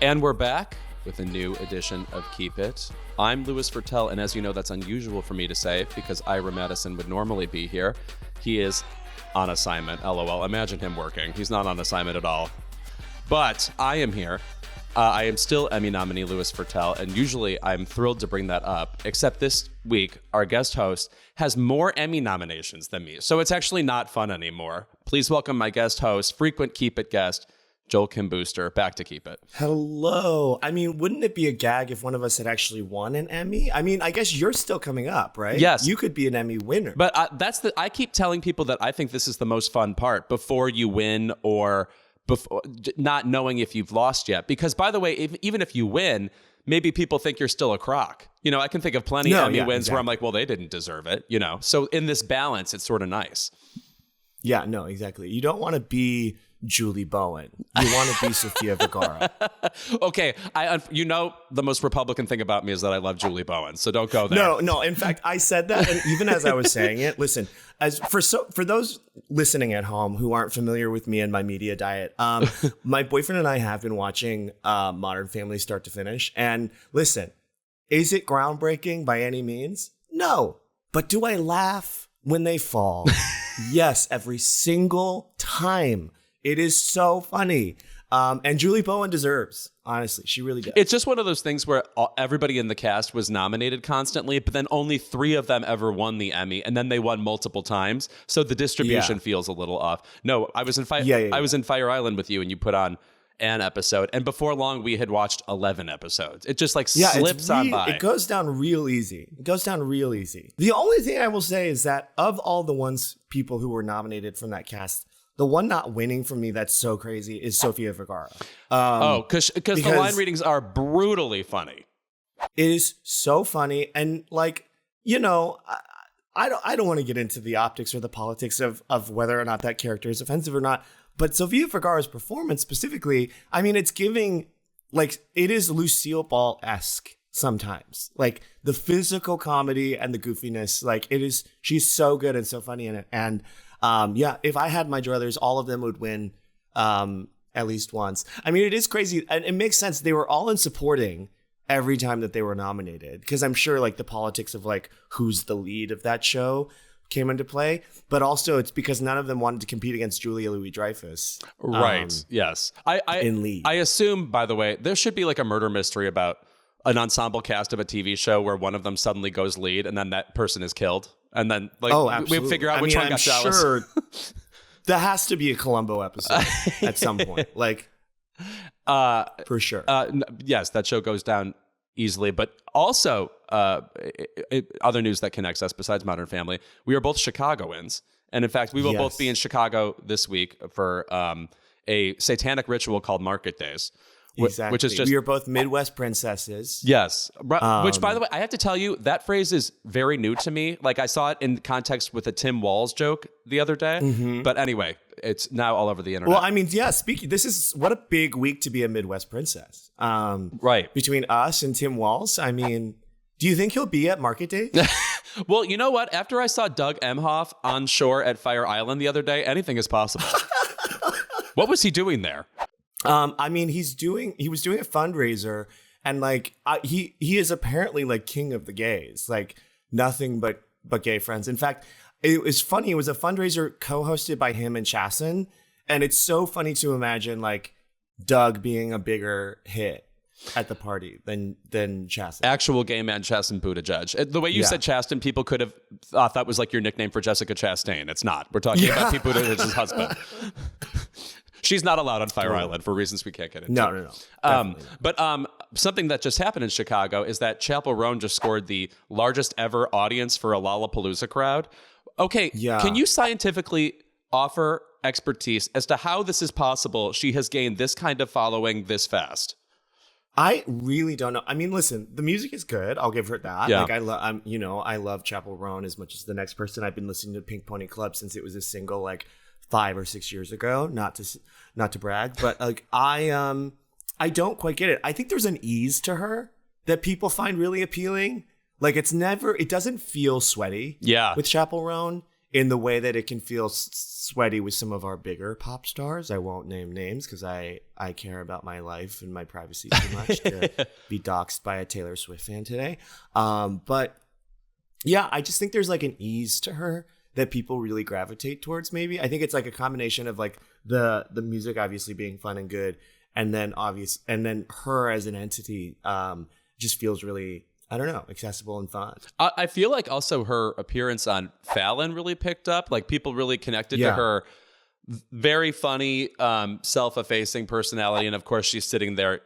And we're back with a new edition of Keep It. I'm Louis Fertel, and as you know, that's unusual for me to say because Ira Madison would normally be here. He is on assignment, LOL. Imagine him working. He's not on assignment at all. But I am here. I am still Emmy nominee Louis Fertel, and usually I'm thrilled to bring that up, except this week, our guest host has more Emmy nominations than me, so it's actually not fun anymore. Please welcome my guest host, frequent Keep It guest, Joel Kim Booster, back to Keep It. Hello. I mean, wouldn't it be a gag if one of us had actually won an Emmy? I mean, I guess you're still coming up, right? Yes. You could be an Emmy winner. But I keep telling people that I think this is the most fun part, before you win or before not knowing if you've lost yet. Because, by the way, even if you win, maybe people think you're still a crock. You know, I can think of plenty of Emmy wins where I'm like, well, they didn't deserve it, you know? So in this balance, it's sort of nice. Yeah, no, exactly. You don't want to be Julie Bowen. You want to be Sofia Vergara. Okay, you know the most Republican thing about me is that I love Julie Bowen, so don't go there. No. In fact, I said that, and even as I was saying it, listen. For those listening at home who aren't familiar with me and my media diet, my boyfriend and I have been watching Modern Family start to finish. And listen, is it groundbreaking by any means? No. But do I laugh when they fall? Yes, every single time. It is so funny. And Julie Bowen deserves, honestly. She really does. It's just one of those things where everybody in the cast was nominated constantly, but then only 3 of them ever won the Emmy, and then they won multiple times. So the distribution feels a little off. No, I was in I was in Fire Island with you, and you put on an episode, and before long we had watched 11 episodes. It just slips on by. It goes down real easy. The only thing I will say is that of all the people who were nominated from that cast, the one not winning for me that's so crazy is Sofia Vergara. Because the line readings are brutally funny. It is so funny, and I don't want to get into the optics or the politics of whether or not that character is offensive or not. But Sofia Vergara's performance specifically, I mean, it's giving it is Lucille Ball-esque sometimes. Like the physical comedy and the goofiness, it is. She's so good and so funny in it, and. If I had my druthers, all of them would win at least once. I mean, it is crazy. And it makes sense. They were all in supporting every time that they were nominated. Because I'm sure the politics of who's the lead of that show came into play. But also it's because none of them wanted to compete against Julia Louis-Dreyfus. Right. Yes. In lead. I assume, by the way, there should be a murder mystery about an ensemble cast of a TV show where one of them suddenly goes lead and then that person is killed. And then we figure out which one got jealous. Sure there has to be a Columbo episode at some point. For sure. Yes, that show goes down easily. But also, other news that connects us besides Modern Family, we are both Chicagoans. And in fact, we will both be in Chicago this week for a satanic ritual called Market Days. Exactly. Which is just, we are both Midwest princesses. Yes. Which, by the way, I have to tell you, that phrase is very new to me. I saw it in context with a Tim Walz joke the other day. Mm-hmm. But anyway, it's now all over the internet. Well, I mean, this is what a big week to be a Midwest princess. Right. Between us and Tim Walz, I mean, do you think he'll be at Market Day? Well, you know what? After I saw Doug Emhoff on shore at Fire Island the other day, anything is possible. What was he doing there? I mean, he was doing a fundraiser, and he is apparently king of the gays, nothing but gay friends. In fact, it was funny. It was a fundraiser co-hosted by him and Chasten, and it's so funny to imagine Doug being a bigger hit at the party than Chasten. Actual gay man Chasten Buttigieg. The way you said Chasten, people could have thought that was your nickname for Jessica Chastain. It's not. We're talking about Pete Buttigieg's husband. She's not allowed on Fire Island for reasons we can't get into. No. But something that just happened in Chicago is that Chappell Roan just scored the largest ever audience for a Lollapalooza crowd. Okay, can you scientifically offer expertise as to how this is possible? She has gained this kind of following this fast. I really don't know. I mean, listen, the music is good. I'll give her that. Yeah. I love Chappell Roan as much as the next person. I've been listening to Pink Pony Club since it was a single 5 or 6 years ago. Not to brag, but I don't quite get it. I think there's an ease to her that people find really appealing. It doesn't feel sweaty. Yeah. With Chappell Roan. in the way that it can feel sweaty with some of our bigger pop stars. I won't name names because I care about my life and my privacy too much to be doxxed by a Taylor Swift fan today. But yeah, I just think there's like an ease to her that people really gravitate towards. Maybe I think it's like a combination of like the music obviously being fun and good, and then her as an entity just feels really, I don't know, accessible and fun. I feel like also her appearance on Fallon really picked up. Like people really connected to her very funny, self-effacing personality. And of course, she's sitting there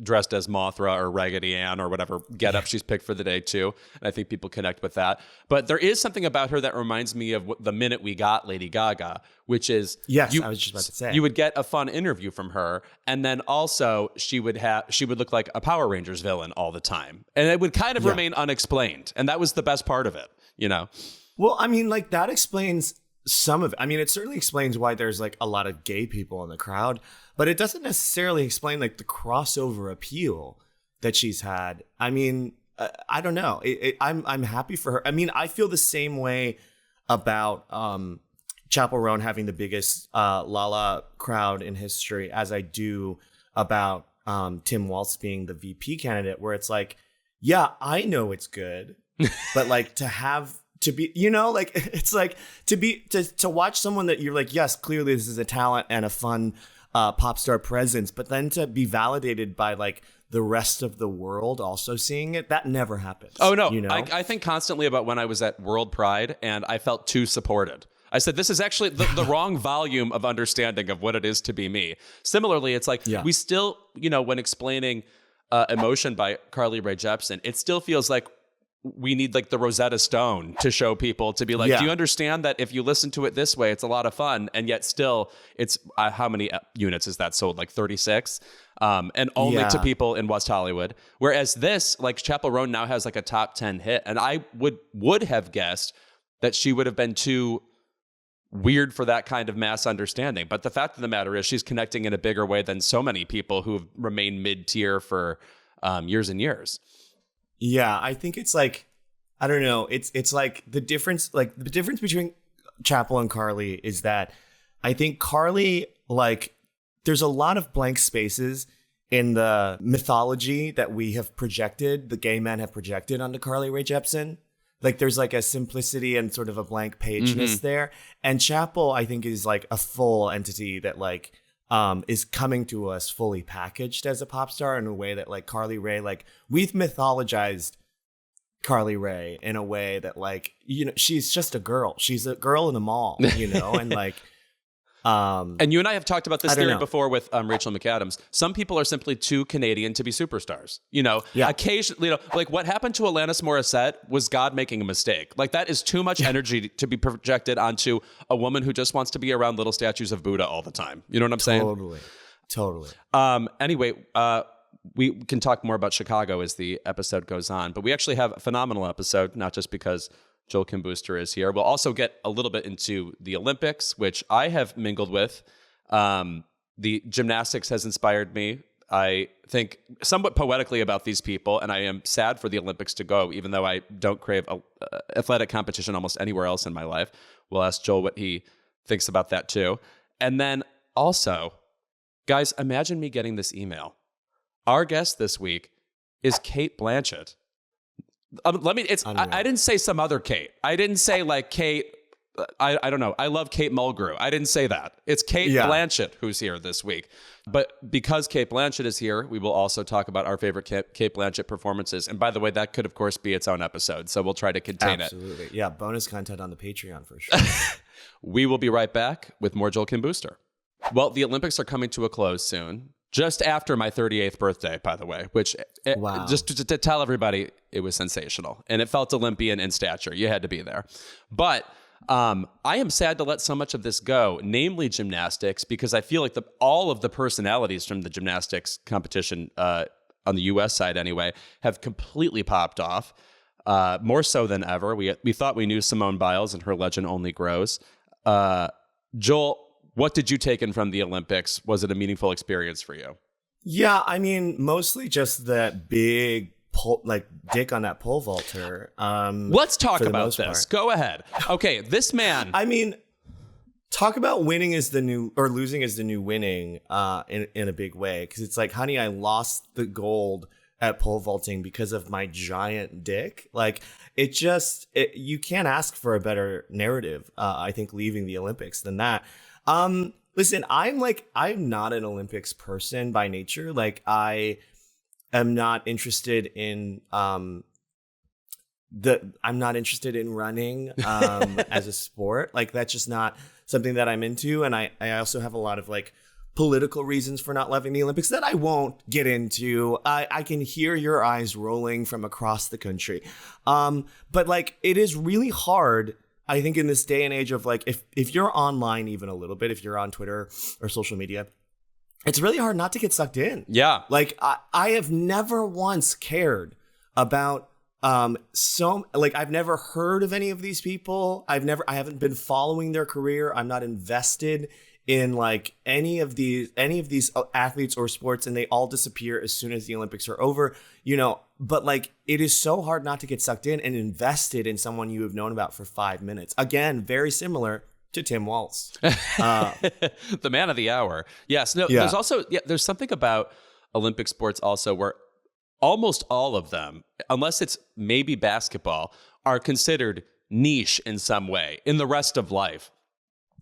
dressed as Mothra or Raggedy Ann or whatever getup she's picked for the day, too. And I think people connect with that. But there is something about her that reminds me of the minute we got Lady Gaga, which is... Yes, I was just about to say. You would get a fun interview from her. And then also she would look like a Power Rangers villain all the time. And it would kind of remain unexplained. And that was the best part of it, you know? Well, I mean, like that explains... some of it. I mean, it certainly explains why there's like a lot of gay people in the crowd, but it doesn't necessarily explain like the crossover appeal that she's had. I mean, I don't know. I'm happy for her. I mean, I feel the same way about Chappell Roan having the biggest Lala crowd in history as I do about Tim Walz being the VP candidate, where it's like, yeah, I know it's good, but like to be, you know, like it's like to watch someone that you're like, yes, clearly this is a talent and a fun pop star presence, but then to be validated by like the rest of the world also seeing it, that never happens. Oh no, you know? I think constantly about when I was at World Pride and I felt too supported. I said, this is actually the wrong volume of understanding of what it is to be me. Similarly, it's like we still, you know, when explaining Emotion by Carly Rae Jepsen, it still feels like we need like the Rosetta Stone to show people, to be like, do you understand that if you listen to it this way, it's a lot of fun, and yet still it's how many units is that sold? Like 36, and only to people in West Hollywood. Whereas this, like Chappell Roan now has like a top 10 hit, and I would have guessed that she would have been too weird for that kind of mass understanding. But the fact of the matter is she's connecting in a bigger way than so many people who've remained mid-tier for years and years. Yeah, I think it's like, I don't know. It's like the difference between Chappell and Carly is that I think Carly, like, there's a lot of blank spaces in the mythology that we have projected, the gay men have projected onto Carly Rae Jepsen. Like there's like a simplicity and sort of a blank pageness there. And Chappell, I think, is like a full entity that like is coming to us fully packaged as a pop star in a way that like Carly Rae, like we've mythologized Carly Rae in a way that like, you know, she's just a girl. She's a girl in the mall, you know, and like, and you and I have talked about this theory before with Rachel McAdams. Some people are simply too Canadian to be superstars. You know, occasionally, you know, like what happened to Alanis Morissette was God making a mistake. Like that is too much energy to be projected onto a woman who just wants to be around little statues of Buddha all the time. You know what I'm saying? Totally. Anyway, we can talk more about Chicago as the episode goes on, but we actually have a phenomenal episode, not just because Joel Kim Booster is here. We'll also get a little bit into the Olympics, which I have mingled with. The gymnastics has inspired me, I think, somewhat poetically about these people, and I am sad for the Olympics to go, even though I don't crave athletic competition almost anywhere else in my life. We'll ask Joel what he thinks about that too. And then also, guys, imagine me getting this email. Our guest this week is Cate Blanchett. I didn't say some other Kate. I didn't say like Kate. I don't know. I love Kate Mulgrew. I didn't say that. It's Cate Blanchett who's here this week. But because Cate Blanchett is here, we will also talk about our favorite Cate Blanchett performances. And by the way, that could, of course, be its own episode. So we'll try to contain it. Absolutely. Yeah. Bonus content on the Patreon for sure. We will be right back with more Joel Kim Booster. Well, the Olympics are coming to a close soon. Just after my 38th birthday, by the way, which just to tell everybody, it was sensational. And it felt Olympian in stature. You had to be there. But I am sad to let so much of this go, namely gymnastics, because I feel like all of the personalities from the gymnastics competition, on the U.S. side anyway, have completely popped off, more so than ever. We thought we knew Simone Biles, and her legend only grows. Joel, what did you take in from the Olympics? Was it a meaningful experience for you? Yeah, I mean, mostly just that big dick on that pole vaulter. Let's talk for the about most this. part. Go ahead. Okay, this man. I mean, talk about winning is the new, or losing is the new winning in a big way. Because it's like, honey, I lost the gold at pole vaulting because of my giant dick. Like, you can't ask for a better narrative, I think, leaving the Olympics than that. Listen, I'm not an Olympics person by nature. Like, I am not interested in I'm not interested in running as a sport. Like, that's just not something that I'm into. And I also have a lot of like political reasons for not loving the Olympics that I won't get into. I can hear your eyes rolling from across the country. But like, it is really hard, I think, in this day and age of like, if you're online even a little bit, if you're on Twitter or social media, it's really hard not to get sucked in. Yeah. Like, I have never once cared about I've never heard of any of these people. I haven't been following their career. I'm not invested in like any of these athletes or sports, and they all disappear as soon as the Olympics are over, but like, it is so hard not to get sucked in and invested in someone you have known about for 5 minutes. Again, very similar to Tim Walz. The man of the hour. Yes. No, Yeah. There's also, there's something about Olympic sports also where almost all of them, unless it's maybe basketball, are considered niche in some way in the rest of life.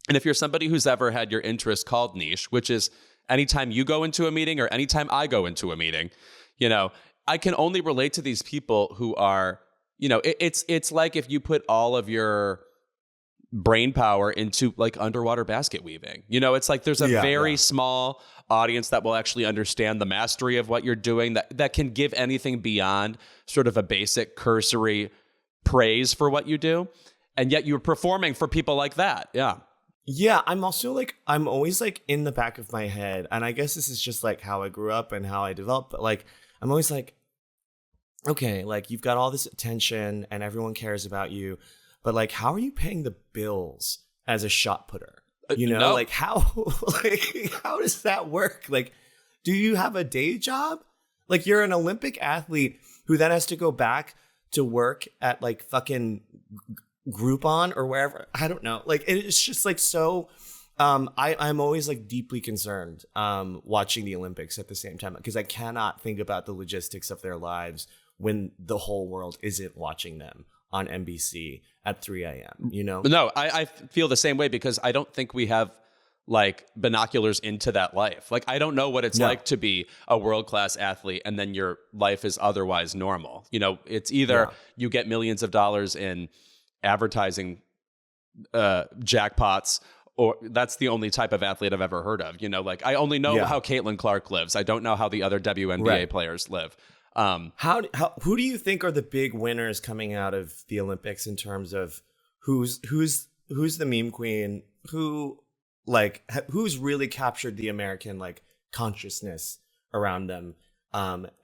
And if you're somebody who's ever had your interest called niche, which is anytime you go into a meeting or anytime I go into a meeting, I can only relate to these people who are, it's like if you put all of your brain power into like underwater basket weaving. It's like there's a very small audience that will actually understand the mastery of what you're doing, that can give anything beyond sort of a basic cursory praise for what you do. And yet you're performing for people like that. Yeah. Yeah, I'm also like, I'm always like in the back of my head, and I guess this is just like how I grew up and how I developed, but like, I'm always like, okay, like, you've got all this attention and everyone cares about you, but like, how are you paying the bills as a shot putter? No. Like, how does that work? Like, do you have a day job? Like, you're an Olympic athlete who then has to go back to work at like fucking Groupon or wherever. I don't know. Like, it's just like so. I'm always like deeply concerned watching the Olympics at the same time, because I cannot think about the logistics of their lives when the whole world isn't watching them on NBC at 3 a.m. No, I feel the same way, because I don't think we have like binoculars into that life. Like, I don't know what it's like to be a world-class athlete and then your life is otherwise normal. It's either you get millions of dollars in advertising jackpots, or that's the only type of athlete I've ever heard of. Like, I only know how Caitlin Clark lives. I don't know how the other WNBA players live. Who do you think are the big winners coming out of the Olympics in terms of who's the meme queen, who's really captured the American like consciousness around them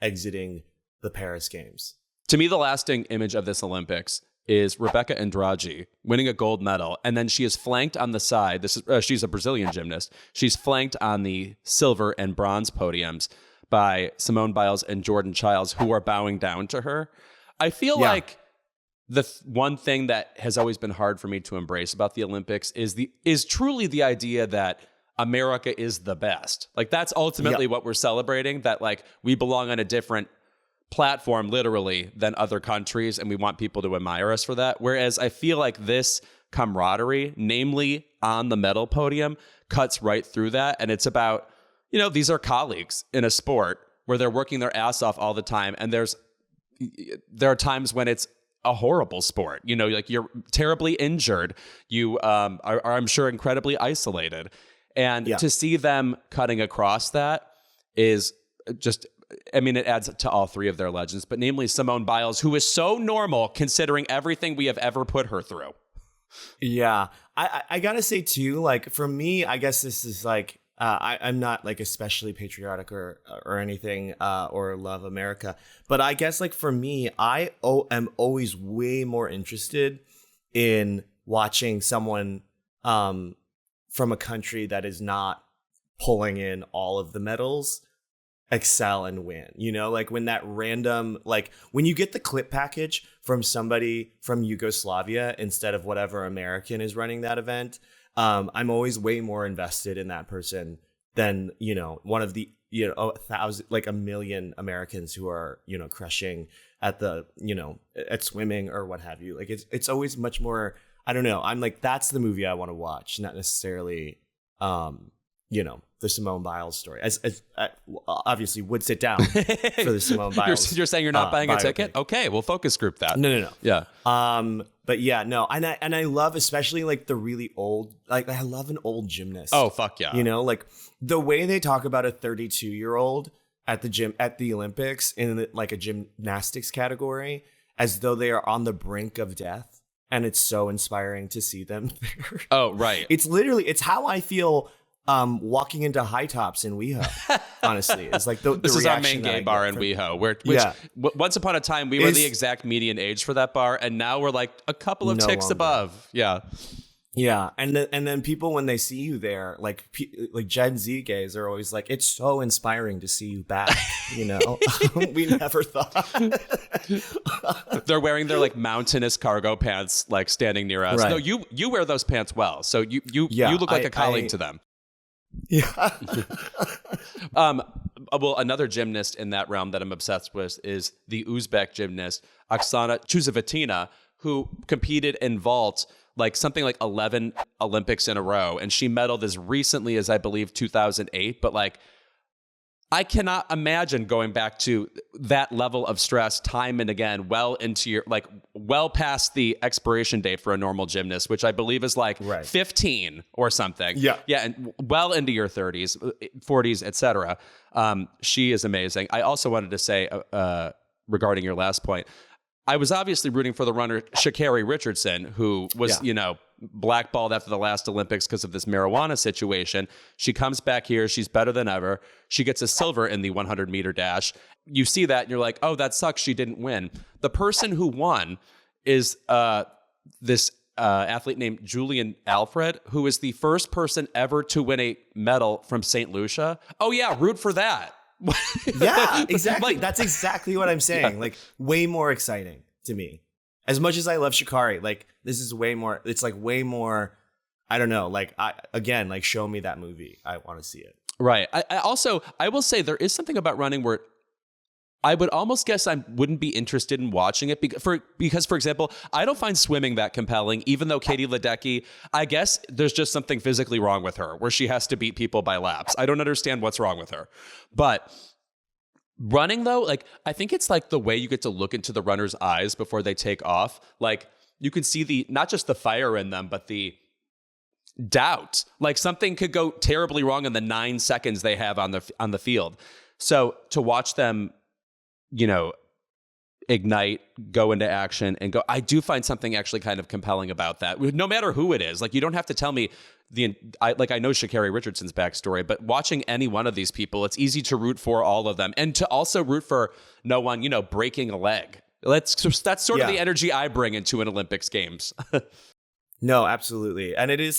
exiting the Paris Games? To me, the lasting image of this Olympics is Rebecca Andrade winning a gold medal, and then she is flanked on the side. She's a Brazilian gymnast. She's flanked on the silver and bronze podiums by Simone Biles and Jordan Childs, who are bowing down to her. I feel like the one thing that has always been hard for me to embrace about the Olympics is truly the idea that America is the best. Like, that's ultimately what we're celebrating, that like we belong on a different platform literally than other countries, and we want people to admire us for that. Whereas I feel like this camaraderie, namely on the medal podium, cuts right through that. And it's about, these are colleagues in a sport where they're working their ass off all the time, and there are times when it's a horrible sport. Like, you're terribly injured, you are I'm sure incredibly isolated, and to see them cutting across that is just, it adds to all three of their legends, but namely Simone Biles, who is so normal considering everything we have ever put her through. Yeah. I gotta say too, like, for me, I guess this is like, I'm not like especially patriotic or anything, or love America, but I guess like for me, I am always way more interested in watching someone from a country that is not pulling in all of the medals excel and win, like when that random, like when you get the clip package from somebody from Yugoslavia instead of whatever American is running that event, I'm always way more invested in that person than, one of the, 1,000, like a million Americans who are, crushing at the, at swimming or what have you. Like it's always much more, I don't know. I'm like, that's the movie I want to watch, not necessarily, the Simone Biles story. As I obviously would sit down for the Simone Biles. You're saying you're not buying a biopic. ticket? Okay, we'll focus group that. No. Yeah. But yeah, no, and I love especially like the really old, like I love an old gymnast. Oh fuck yeah. Like the way they talk about a 32-year-old at the gym at the Olympics in like a gymnastics category as though they are on the brink of death, and it's so inspiring to see them there. Oh right. It's how I feel walking into High Tops in WeHo. Honestly, it's like the this is our main reaction gay bar in WeHo. Once upon a time we were the exact median age for that bar, and now we're like a couple of ticks above. Yeah, and then people when they see you there, like Gen Z gays are always like, it's so inspiring to see you back. We never thought. They're wearing their like mountainous cargo pants, like standing near us. Right. No, you wear those pants well, so you look like a colleague to them. Yeah. Well, another gymnast in that realm that I'm obsessed with is the Uzbek gymnast Oksana Chusovitina, who competed in vault like something like 11 Olympics in a row, and she medaled as recently as I believe 2008. But like, I cannot imagine going back to that level of stress time and again, well past the expiration date for a normal gymnast, which I believe is like 15 or something. Yeah, and well into your 30s, 40s, etc. She is amazing. I also wanted to say regarding your last point, I was obviously rooting for the runner Sha'Carri Richardson, who was, blackballed after the last Olympics because of this marijuana situation. She comes back here. She's better than ever. She gets a silver in the 100-meter dash. You see that and you're like, oh, that sucks. She didn't win. The person who won is this athlete named Julian Alfred, who is the first person ever to win a medal from St. Lucia. Oh, yeah, root for that. Yeah, exactly. That's exactly what I'm saying. Yeah. Like way more exciting to me. As much as I love Sha'Carri, like this is way more. It's like way more. I don't know. Like show me that movie. I want to see it. Right. I will say there is something about running where I would almost guess I wouldn't be interested in watching it because, for example, I don't find swimming that compelling, even though Katie Ledecky, I guess there's just something physically wrong with her where she has to beat people by laps. I don't understand what's wrong with her. But running, though, like I think it's like the way you get to look into the runner's eyes before they take off. Like you can see not just the fire in them, but the doubt. Like something could go terribly wrong in the 9 seconds they have on the field. So to watch them, ignite, go into action and go. I do find something actually kind of compelling about that. No matter who it is, like you don't have to tell me I know Sha'Carri Richardson's backstory, but watching any one of these people, it's easy to root for all of them and to also root for no one, breaking a leg. That's sort of the energy I bring into an Olympics games. No, absolutely. And it is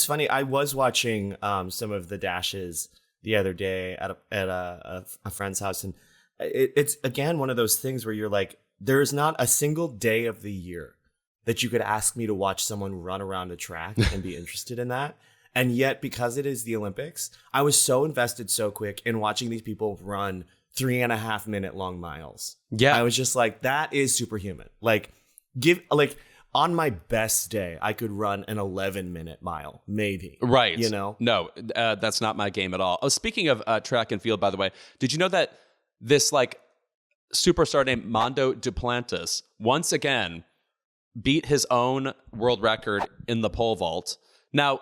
funny. I was watching some of the dashes the other day at a friend's house, and it's again one of those things where you're like, there is not a single day of the year that you could ask me to watch someone run around a track and be interested in that. And yet, because it is the Olympics, I was so invested so quick in watching these people run 3.5 minute long miles. Yeah. I was just like, that is superhuman. On my best day, I could run an 11-minute mile, maybe. Right. No, that's not my game at all. Oh, speaking of track and field, by the way, did you know that this superstar named Mondo Duplantis once again beat his own world record in the pole vault? Now,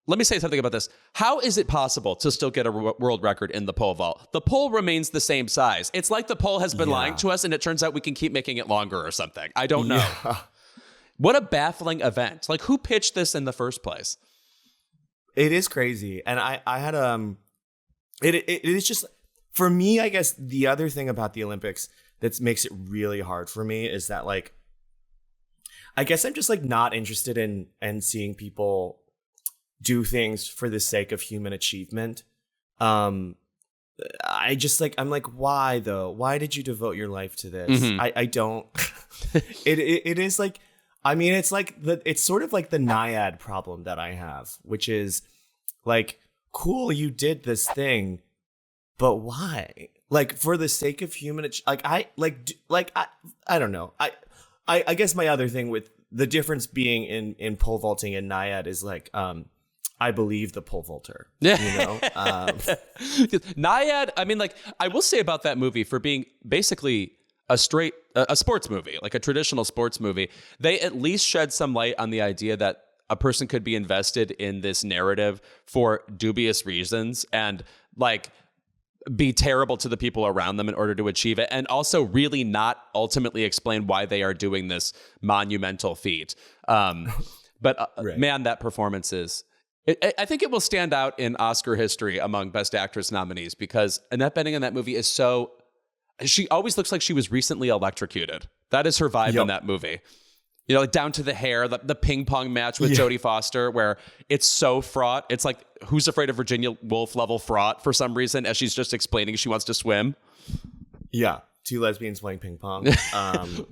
let me say something about this. How is it possible to still get a world record in the pole vault? The pole remains the same size. It's like the pole has been lying to us, and it turns out we can keep making it longer or something. I don't know. Yeah. What a baffling event. Like, who pitched this in the first place? It is crazy. And I had it is just, for me, I guess the other thing about the Olympics that makes it really hard for me is that, like, I guess I'm just not interested in seeing people do things for the sake of human achievement. I'm like, why though? Why did you devote your life to this? I don't. It is like, I mean, it's sort of like the naiad problem that I have, which is like, cool, you did this thing, but why? Like, for the sake of human, I don't know. I guess my other thing with the difference being in pole vaulting and naiad is like, I believe the pole vaulter. Yeah. You know? Naiad, I mean, like, I will say about that movie, for being basically a sports movie, like a traditional sports movie, they at least shed some light on the idea that a person could be invested in this narrative for dubious reasons and, like, be terrible to the people around them in order to achieve it, and also really not ultimately explain why they are doing this monumental feat. But right. Man, that performance is... I think it will stand out in Oscar history among Best Actress nominees, because Annette Bening in that movie is so... She always looks like she was recently electrocuted. That is her vibe in that movie. You know, like down to the hair, the ping pong match with Jodie Foster, where it's so fraught. It's like Who's Afraid of Virginia Woolf level fraught for some reason, as she's just explaining she wants to swim. Yeah. Two lesbians playing ping pong.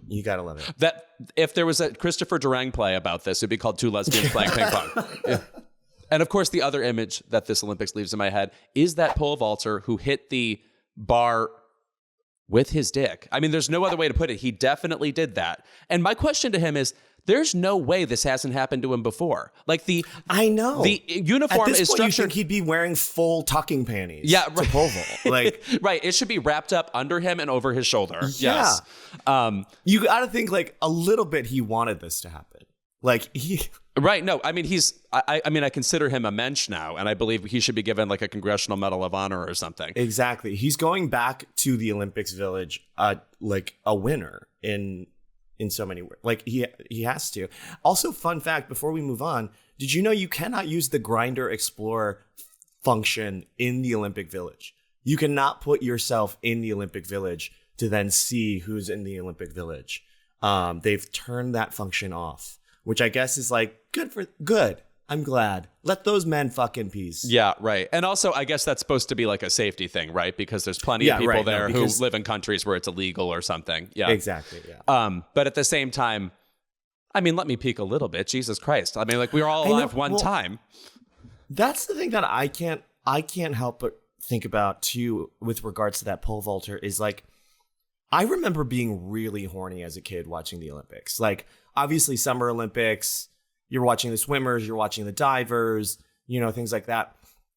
You gotta love it. That if there was a Christopher Durang play about this, it'd be called Two Lesbians Playing Ping Pong. Yeah. And of course, the other image that this Olympics leaves in my head is that pole vaulter who hit the bar with his dick. I mean, there's no other way to put it. He definitely did that. And my question to him is, there's no way this hasn't happened to him before. Like I know the uniform At this is point, structured. You think he'd be wearing full tucking panties? Yeah, to pole vault. Like, right. It should be wrapped up under him and over his shoulder. Yeah. Yes. You got to think like a little bit. He wanted this to happen. Like he. Right. No, I mean, I consider him a mensch now, and I believe he should be given like a Congressional Medal of Honor or something. Exactly. He's going back to the Olympics Village, like a winner in so many ways. Like he has to. Also, fun fact before we move on, did you know you cannot use the Grindr Explorer function in the Olympic Village? You cannot put yourself in the Olympic Village to then see who's in the Olympic Village. They've turned that function off, which I guess is like good. I'm glad. Let those men fuck in peace. Yeah, right. And also, I guess that's supposed to be like a safety thing, right? Because there's plenty of people there who live in countries where it's illegal or something. Yeah, exactly. Yeah. But at the same time, I mean, let me peek a little bit. Jesus Christ. I mean, like, we were all alive one time. That's the thing that I can't help but think about too with regards to that pole vaulter is like, I remember being really horny as a kid watching the Olympics. Like, obviously, Summer Olympics, you're watching the swimmers, you're watching the divers, you know, things like that.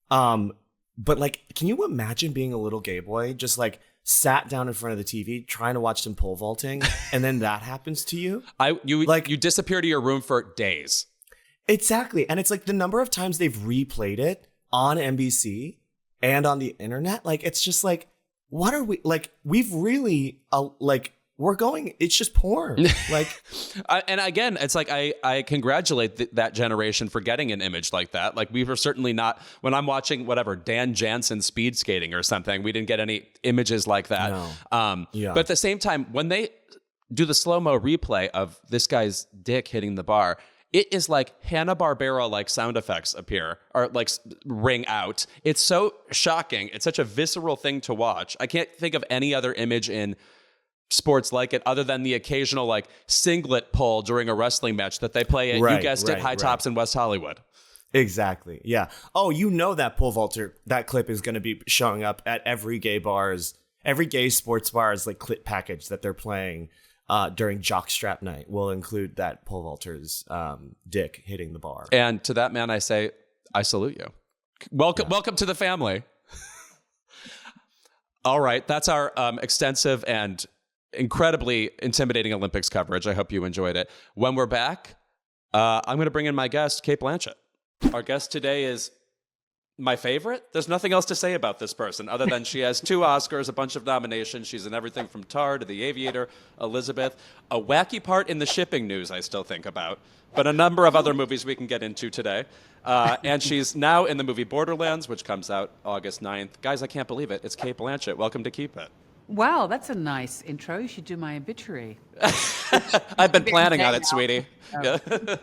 But like, can you imagine being a little gay boy just like sat down in front of the TV trying to watch some pole vaulting, and then that happens to you? You disappear to your room for days. Exactly. And it's like the number of times they've replayed it on NBC and on the internet. Like, it's just like, what are we like? We've really we're going. It's just porn. Like, and again, it's like I congratulate that generation for getting an image like that. Like, we were certainly not, when I'm watching whatever Dan Jansen speed skating or something, we didn't get any images like that. No. But at the same time, when they do the slow-mo replay of this guy's dick hitting the bar, it is like Hanna-Barbera like sound effects appear or like ring out. It's so shocking. It's such a visceral thing to watch. I can't think of any other image in sports like it other than the occasional like singlet pull during a wrestling match that they play at, you guessed it, High Tops in West Hollywood. Exactly. Yeah. Oh, you know that pole vaulter, that clip is going to be showing up at every gay sports bar's like clip package that they're playing during jockstrap night will include that pole vaulter's dick hitting the bar. And to that man, I say, I salute you. Welcome to the family. All right. That's our extensive and incredibly intimidating Olympics coverage. I hope you enjoyed it. When we're back, I'm going to bring in my guest, Cate Blanchett. Our guest today is my favorite. There's nothing else to say about this person other than she has 2 Oscars, a bunch of nominations. She's in everything from Tar to The Aviator, Elizabeth, a wacky part in The Shipping News I still think about, but a number of other movies we can get into today. And she's now in the movie Borderlands, which comes out August 9th. Guys, I can't believe it. It's Cate Blanchett. Welcome to Keep It. Wow, that's a nice intro. You should do my obituary. I've been planning on it, sweetie. Oh.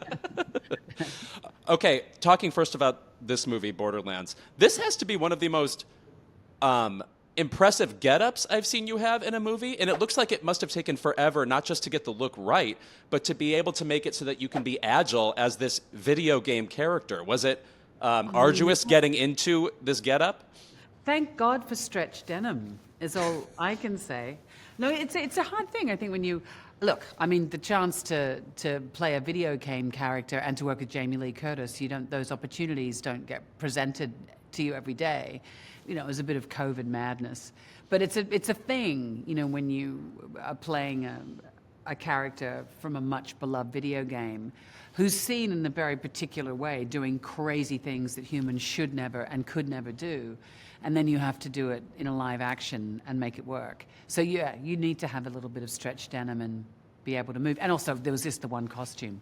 Okay, talking first about this movie, Borderlands. This has to be one of the most impressive get-ups I've seen you have in a movie, and it looks like it must have taken forever, not just to get the look right, but to be able to make it so that you can be agile as this video game character. Was it arduous getting into this get-up? Thank God for stretch denim, is all I can say. No, it's a hard thing, I think, when you... Look, I mean, the chance to play a video game character and to work with Jamie Lee Curtis, those opportunities don't get presented to you every day. You know, it was a bit of COVID madness. But it's a thing, you know, when you are playing a character from a much beloved video game who's seen in a very particular way doing crazy things that humans should never and could never do. And then you have to do it in a live action and make it work. So yeah, you need to have a little bit of stretch denim and be able to move. And also, there was just the one costume.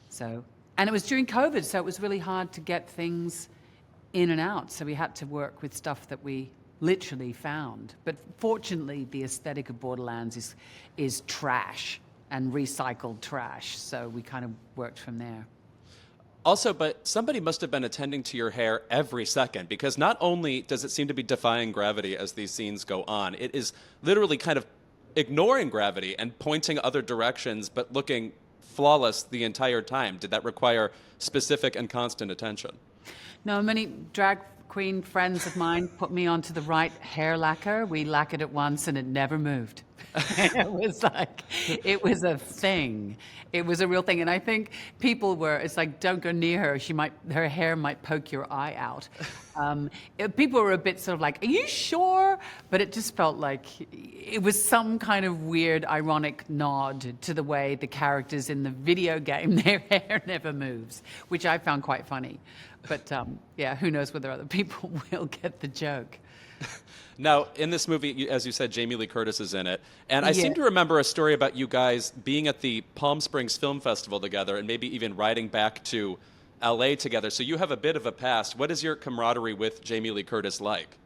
So, and it was during COVID, so it was really hard to get things in and out. So we had to work with stuff that we literally found. But fortunately, the aesthetic of Borderlands is trash and recycled trash. So we kind of worked from there. Also, but somebody must have been attending to your hair every second, because not only does it seem to be defying gravity as these scenes go on, it is literally kind of ignoring gravity and pointing other directions, but looking flawless the entire time. Did that require specific and constant attention? No, many drag queen friends of mine put me onto the right hair lacquer. We lacquered it once and it never moved. It was a thing. It was a real thing. And I think it's like, don't go near her. Her hair might poke your eye out. People were a bit sort of like, are you sure? But it just felt like it was some kind of weird, ironic nod to the way the characters in the video game, their hair never moves, which I found quite funny. But yeah, who knows whether other people will get the joke. Now, in this movie, as you said, Jamie Lee Curtis is in it. And I seem to remember a story about you guys being at the Palm Springs Film Festival together and maybe even riding back to L.A. together. So you have a bit of a past. What is your camaraderie with Jamie Lee Curtis like?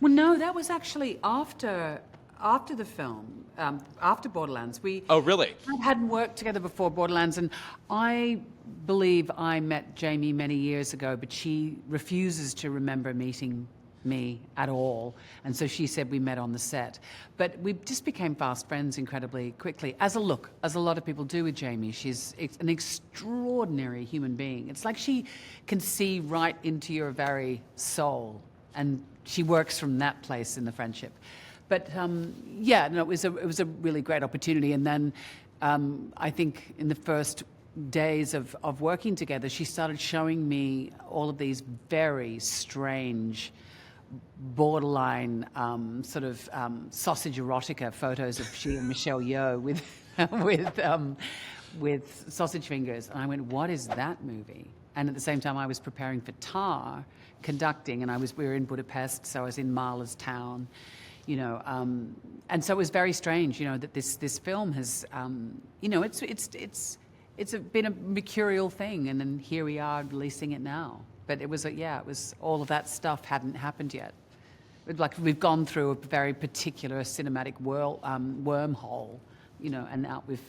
Well, no, that was actually after the film, after Borderlands. Oh, really? Hadn't worked together before Borderlands, and I believe I met Jamie many years ago, but she refuses to remember meeting me at all, and so she said we met on the set. But we just became fast friends incredibly quickly, as a lot of people do with Jamie. She's an extraordinary human being. It's like she can see right into your very soul, and she works from that place in the friendship. But yeah, no, it was a really great opportunity. And then I think in the first days of working together, she started showing me all of these very strange, borderline sort of sausage erotica photos of she and Michelle Yeoh with sausage fingers. And I went, what is that movie? And at the same time, I was preparing for Tar, conducting, and we were in Budapest, so I was in Mahler's town. You know, and so it was very strange, you know, that this film has, you know, it's been a mercurial thing, and then here we are releasing it now. But it was all of that stuff hadn't happened yet. Like we've gone through a very particular cinematic wormhole, you know, and now we've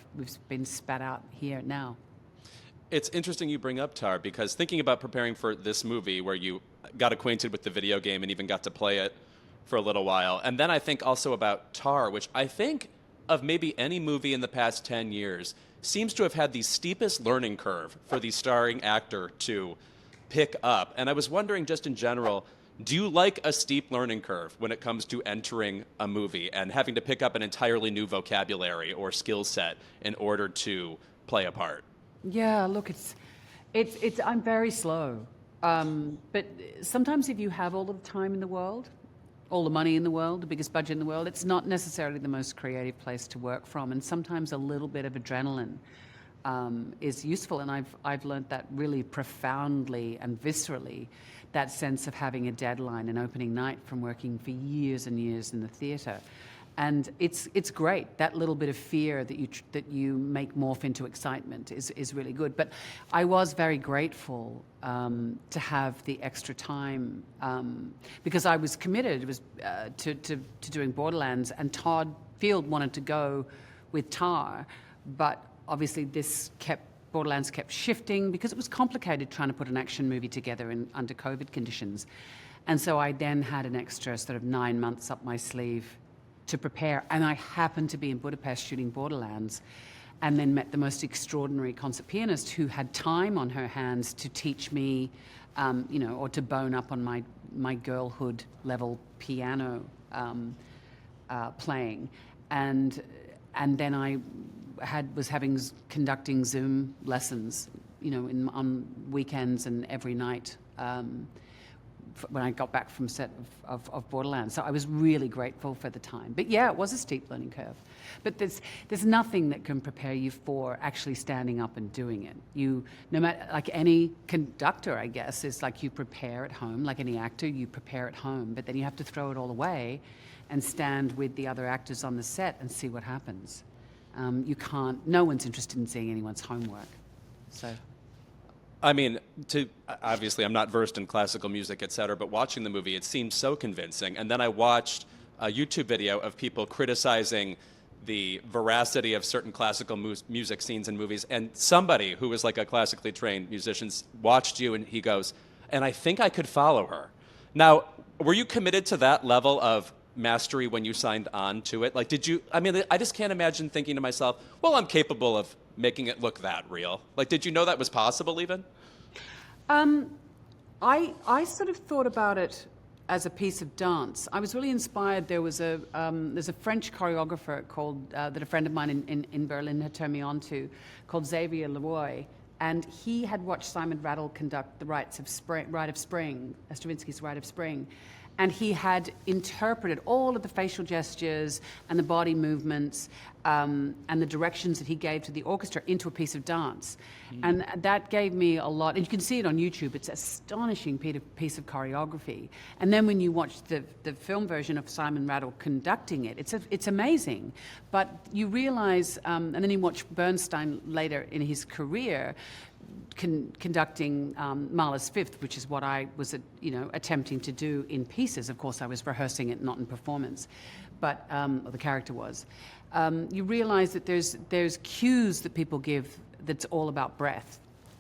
been spat out here now. It's interesting you bring up Tar, because thinking about preparing for this movie where you got acquainted with the video game and even got to play it for a little while. And then I think also about Tar, which I think of maybe any movie in the past 10 years seems to have had the steepest learning curve for the starring actor to pick up. And I was wondering, just in general, do you like a steep learning curve when it comes to entering a movie and having to pick up an entirely new vocabulary or skill set in order to play a part? Yeah, look, I'm very slow. But sometimes if you have all the time in the world, all the money in the world, the biggest budget in the world, it's not necessarily the most creative place to work from. And sometimes a little bit of adrenaline is useful. And I've learned that really profoundly and viscerally, that sense of having a deadline, an opening night from working for years and years in the theatre. And it's great. That little bit of fear that you make morph into excitement is really good. But I was very grateful to have the extra time because I was committed to doing Borderlands, and Todd Field wanted to go with Tar, but obviously Borderlands kept shifting because it was complicated trying to put an action movie together under COVID conditions. And so I then had an extra sort of 9 months up my sleeve to prepare. And I happened to be in Budapest shooting Borderlands, and then met the most extraordinary concert pianist who had time on her hands to teach me, or to bone up on my girlhood level piano playing. And then I was conducting Zoom lessons, on weekends and every night when I got back from set of Borderlands. So I was really grateful for the time. But yeah, it was a steep learning curve. But there's nothing that can prepare you for actually standing up and doing it. No matter, like any conductor, I guess, is like you prepare at home. Like any actor, you prepare at home. But then you have to throw it all away and stand with the other actors on the set and see what happens. No one's interested in seeing anyone's homework. So... I mean, obviously I'm not versed in classical music, et cetera, but watching the movie, it seemed so convincing. And then I watched a YouTube video of people criticizing the veracity of certain classical music scenes in movies. And somebody who was like a classically trained musician watched you and he goes, and I think I could follow her. Now, were you committed to that level of mastery when you signed on to it? Like, I just can't imagine thinking to myself, well, I'm capable of making it look that real. Like, did you know that was possible even? I sort of thought about it as a piece of dance. I was really inspired. There's a French choreographer that a friend of mine in Berlin had turned me on to, called Xavier Leroy, and he had watched Simon Rattle conduct the Rite of Spring, Stravinsky's Rite of Spring. And he had interpreted all of the facial gestures and the body movements and the directions that he gave to the orchestra into a piece of dance. And that gave me a lot. And you can see it on YouTube. It's an astonishing piece of choreography. And then when you watch the film version of Simon Rattle conducting it, it's amazing. But you realize, and then you watch Bernstein later in his career, conducting Mahler's Fifth, which is what I was, attempting to do in pieces. Of course, I was rehearsing it, not in performance, but or the character was. You realize that there's cues that people give that's all about breath,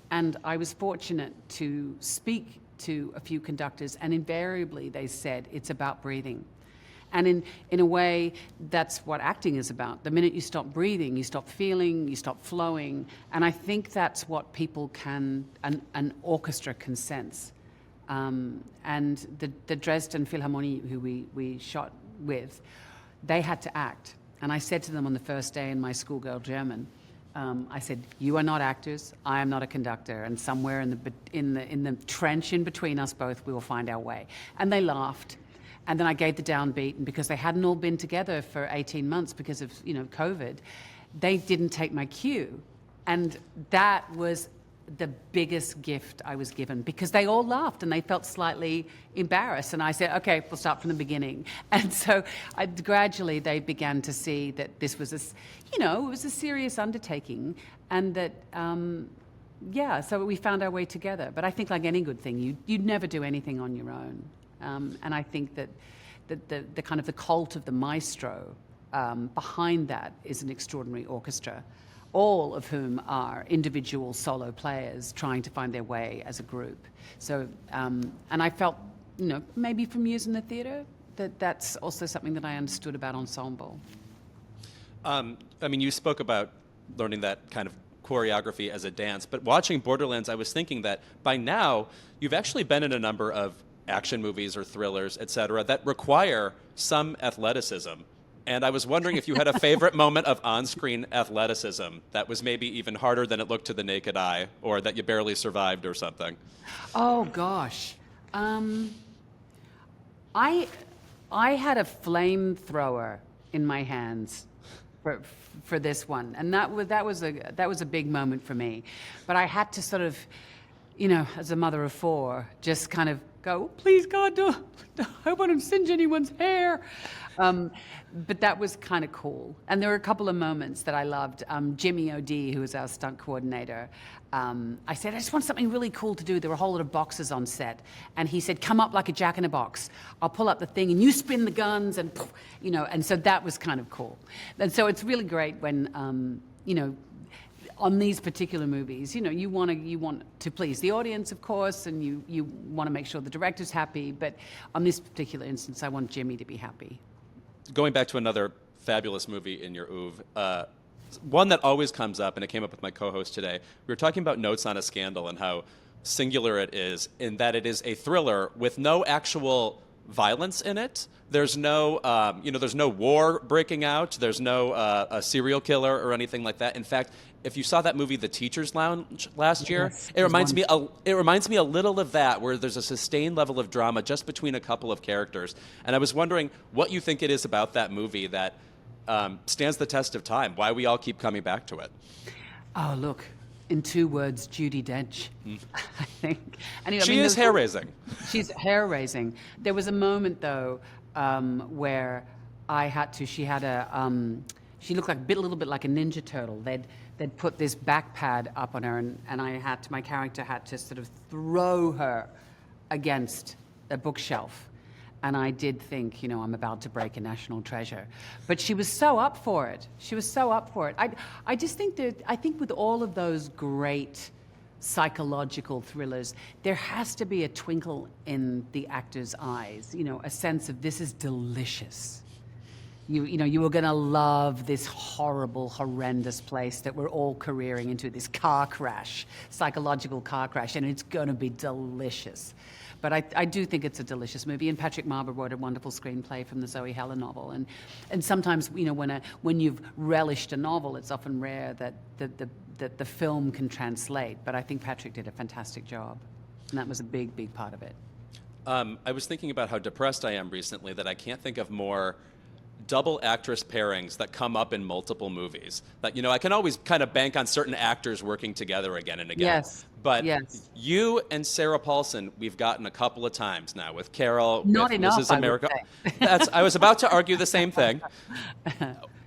and I was fortunate to speak to a few conductors, and invariably they said it's about breathing. And in a way, that's what acting is about. The minute you stop breathing, you stop feeling, you stop flowing. And I think that's what people an orchestra can sense. And the Dresden Philharmonie, who we shot with, they had to act. And I said to them on the first day in my schoolgirl German, I said, "You are not actors. I am not a conductor. And somewhere in the trench in between us both, we will find our way." And they laughed. And then I gave the downbeat, and because they hadn't all been together for 18 months because of COVID, they didn't take my cue. And that was the biggest gift I was given, because they all laughed and they felt slightly embarrassed. And I said, "Okay, we'll start from the beginning." And so gradually they began to see that this was it was a serious undertaking, and that, so we found our way together. But I think, like any good thing, you'd never do anything on your own. And I think that the kind of the cult of the maestro behind that is an extraordinary orchestra, all of whom are individual solo players trying to find their way as a group. So, and I felt, maybe from years in the theatre, that's also something that I understood about ensemble. You spoke about learning that kind of choreography as a dance, but watching Borderlands, I was thinking that by now you've actually been in a number of action movies or thrillers, et cetera, that require some athleticism. And I was wondering if you had a favorite moment of on-screen athleticism that was maybe even harder than it looked to the naked eye, or that you barely survived or something. Oh, gosh. I had a flamethrower in my hands for this one, and that was a big moment for me. But I had to sort of, as a mother of four, just kind of go, "Please, God, don't, I hope I don't singe anyone's hair." But that was kind of cool. And there were a couple of moments that I loved. Jimmy O'D, who was our stunt coordinator, I said, "I just want something really cool to do." There were a whole lot of boxes on set. And he said, "Come up like a jack-in-a-box. I'll pull up the thing and you spin the guns," and, and so that was kind of cool. And so it's really great when, on these particular movies, you want to please the audience, of course, and you want to make sure the director's happy. But on this particular instance, I want Jimmy to be happy. Going back to another fabulous movie in your oeuvre, one that always comes up, and it came up with my co-host today. We were talking about Notes on a Scandal and how singular it is in that it is a thriller with no actual violence in it. There's no, there's no war breaking out. There's no a serial killer or anything like that. In fact, if you saw that movie, The Teacher's Lounge, last year, Yes, it reminds me a little of that, where there's a sustained level of drama just between a couple of characters. And I was wondering what you think it is about that movie that stands the test of time. Why we all keep coming back to it. Oh, look. In 2 words, Judi Dench, I think. Anyway, She is hair-raising. She's hair-raising. There was a moment, though, where I had to. She had she looked like a little bit like a Ninja Turtle. They'd put this back pad up on her, and my character had to sort of throw her against a bookshelf. And I did think, I'm about to break a national treasure. But she was so up for it. I just think I think with all of those great psychological thrillers, there has to be a twinkle in the actor's eyes, a sense of this is delicious. You were going to love this horrible, horrendous place that we're all careering into, this psychological car crash, and it's going to be delicious. But I do think it's a delicious movie, and Patrick Marber wrote a wonderful screenplay from the Zoe Heller novel. And sometimes, when you've relished a novel, it's often rare that the film can translate. But I think Patrick did a fantastic job, and that was a big, big part of it. I was thinking about how depressed I am recently that I can't think of more double actress pairings that come up in multiple movies. That, I can always kind of bank on certain actors working together again and again. Yes. But yes. You and Sarah Paulson, we've gotten a couple of times now with Carol, Not with enough, Mrs. America. I would say. I was about to argue the same thing.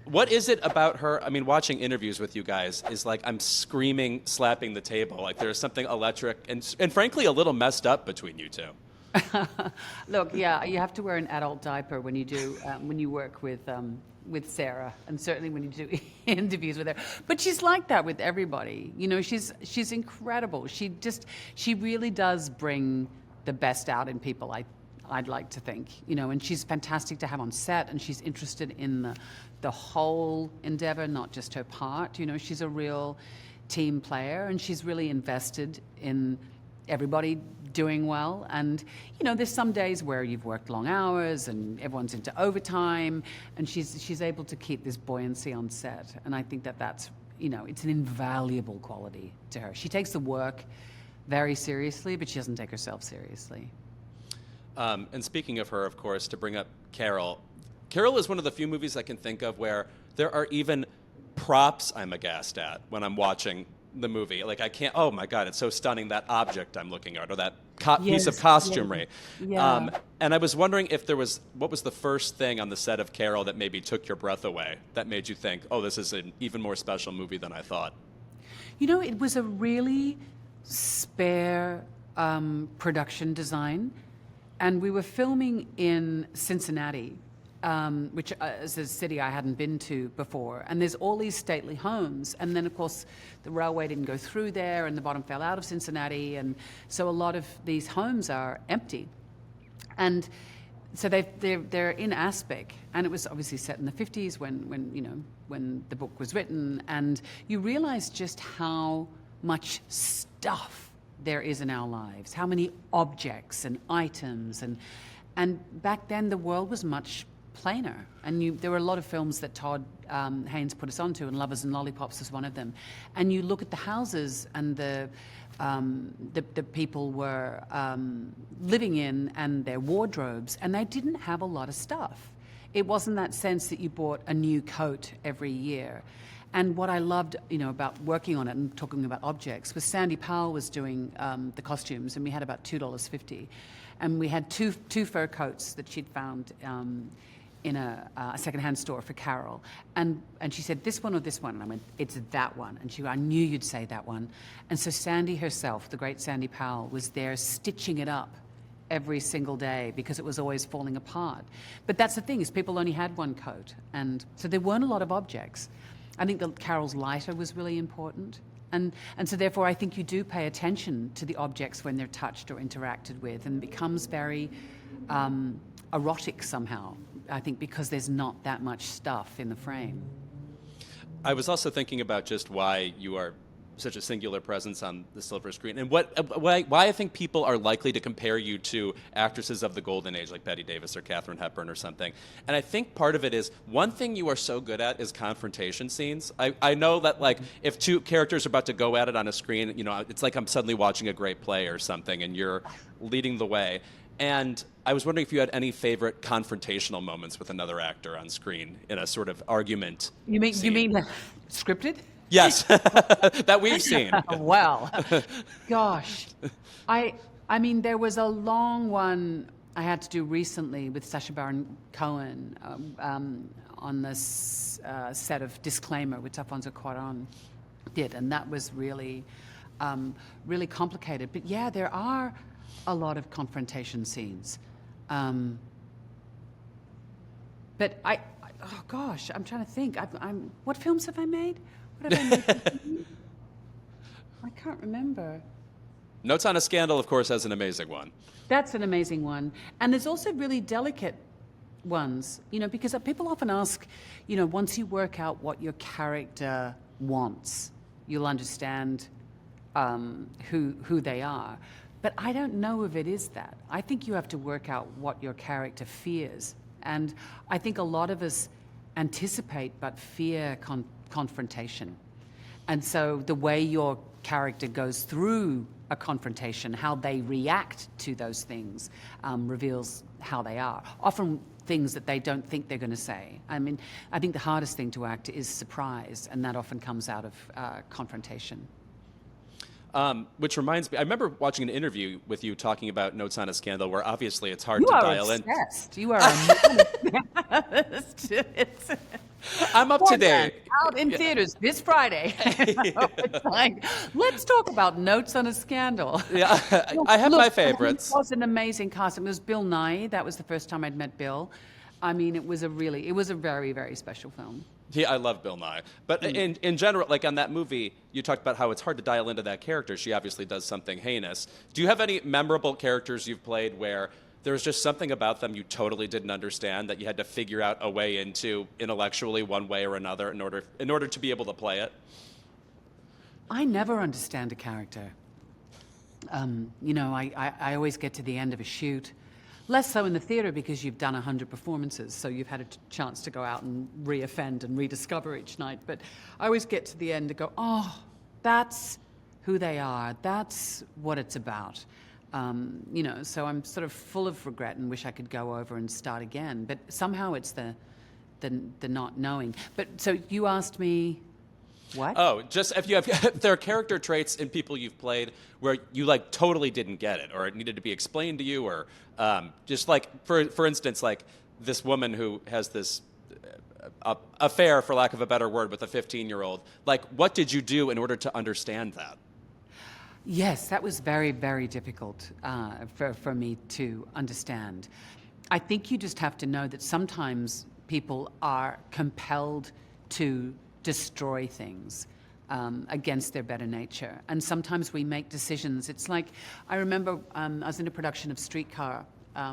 What is it about her? I mean, watching interviews with you guys is like I'm screaming, slapping the table. Like there's something electric and frankly a little messed up between you two. Look, yeah, you have to wear an adult diaper when you do when you work with Sarah, and certainly when you do interviews with her. But she's like that with everybody. She's incredible. She really does bring the best out in people. I'd like to think, and she's fantastic to have on set, and she's interested in the whole endeavor, not just her part. She's a real team player, and she's really invested in everybody doing well. And there's some days where you've worked long hours and everyone's into overtime, and she's able to keep this buoyancy on set. And I think that's it's an invaluable quality to her. She takes the work very seriously, but she doesn't take herself seriously. And speaking of her, of course, to bring up Carol is one of the few movies I can think of where there are even props I'm aghast at when I'm watching the movie. Like I can't, oh my God, it's so stunning, that object I'm looking at, or that piece of costumery. Yeah. And I was wondering if what was the first thing on the set of Carol that maybe took your breath away, that made you think, oh, this is an even more special movie than I thought? It was a really spare production design. And we were filming in Cincinnati, which is a city I hadn't been to before. And there's all these stately homes. And then, of course, the railway didn't go through there, and the bottom fell out of Cincinnati. And so a lot of these homes are empty. And so they're in Aspic. And it was obviously set in the 50s when the book was written. And you realize just how much stuff there is in our lives, how many objects and items. And back then, the world was much plainer. And there were a lot of films that Todd Haynes put us onto, and Lovers and Lollipops was one of them. And you look at the houses and the people were living in, and their wardrobes, and they didn't have a lot of stuff. It wasn't that sense that you bought a new coat every year. And what I loved, about working on it and talking about objects was Sandy Powell was doing the costumes, and we had about $2.50. And we had two fur coats that she'd found in a secondhand store for Carol. And she said, this one or this one? And I went, it's that one. And I knew you'd say that one. And so Sandy herself, the great Sandy Powell, was there stitching it up every single day because it was always falling apart. But that's the thing, is people only had one coat. And so there weren't a lot of objects. I think that Carol's lighter was really important. And so therefore I think you do pay attention to the objects when they're touched or interacted with, and it becomes very erotic somehow, I think, because there's not that much stuff in the frame. I was also thinking about just why you are such a singular presence on the silver screen, and why I think people are likely to compare you to actresses of the golden age like Bette Davis or Katharine Hepburn or something. And I think part of it is, one thing you are so good at is confrontation scenes. I know that, like, if two characters are about to go at it on a screen, you know, it's like I'm suddenly watching a great play or something, and you're leading the way. And I was wondering if you had any favorite confrontational moments with another actor on screen in a sort of argument. You mean scene. Scripted? Yes, that we've seen. Well, gosh. I mean, there was a long one I had to do recently with Sacha Baron Cohen on this set of Disclaimer, which Alfonso Cuarón did, and that was really, really complicated. But yeah, there are a lot of confrontation scenes. But oh gosh, I'm trying to think. What films have I made? What have I made? I can't remember. Notes on a Scandal, of course, has an amazing one. That's an amazing one. And there's also really delicate ones, you know, because people often ask, you know, once you work out what your character wants, you'll understand who they are. But I don't know if it is that. I think you have to work out what your character fears. And I think a lot of us anticipate but fear confrontation. And so the way your character goes through a confrontation, how they react to those things, reveals how they are. Often things that they don't think they're going to say. I mean, I think the hardest thing to act is surprise, and that often comes out of confrontation. Which reminds me, I remember watching an interview with you talking about Notes on a Scandal, where obviously it's hard to dial in. You are obsessed. I'm up to date. Out in theaters this Friday. It's like, let's talk about Notes on a Scandal. Yeah, I have my favorites. It was an amazing cast. It was Bill Nighy. That was the first time I'd met Bill. I mean, it was a very, very special film. Yeah, I love Bill Nighy. But in general, like on that movie, you talked about how it's hard to dial into that character. She obviously does something heinous. Do you have any memorable characters you've played where there's just something about them you totally didn't understand that you had to figure out a way into intellectually one way or another in order to be able to play it? I never understand a character. You know, I always get to the end of a shoot. Less so in the theater because you've done 100 performances, so you've had a chance to go out and re-offend and rediscover each night. But I always get to the end and go, oh, that's who they are. That's what it's about. You know, so I'm sort of full of regret and wish I could go over and start again. But somehow it's the not knowing. But so you asked me, what? Oh, just if there are character traits in people you've played where you like totally didn't get it, or it needed to be explained to you, or just like for instance, like this woman who has this affair, for lack of a better word, with a 15-year-old. Like, what did you do in order to understand that? Yes, that was very, very difficult for me to understand. I think you just have to know that sometimes people are compelled to destroy things against their better nature. And sometimes we make decisions. It's like, I remember I was in a production of Streetcar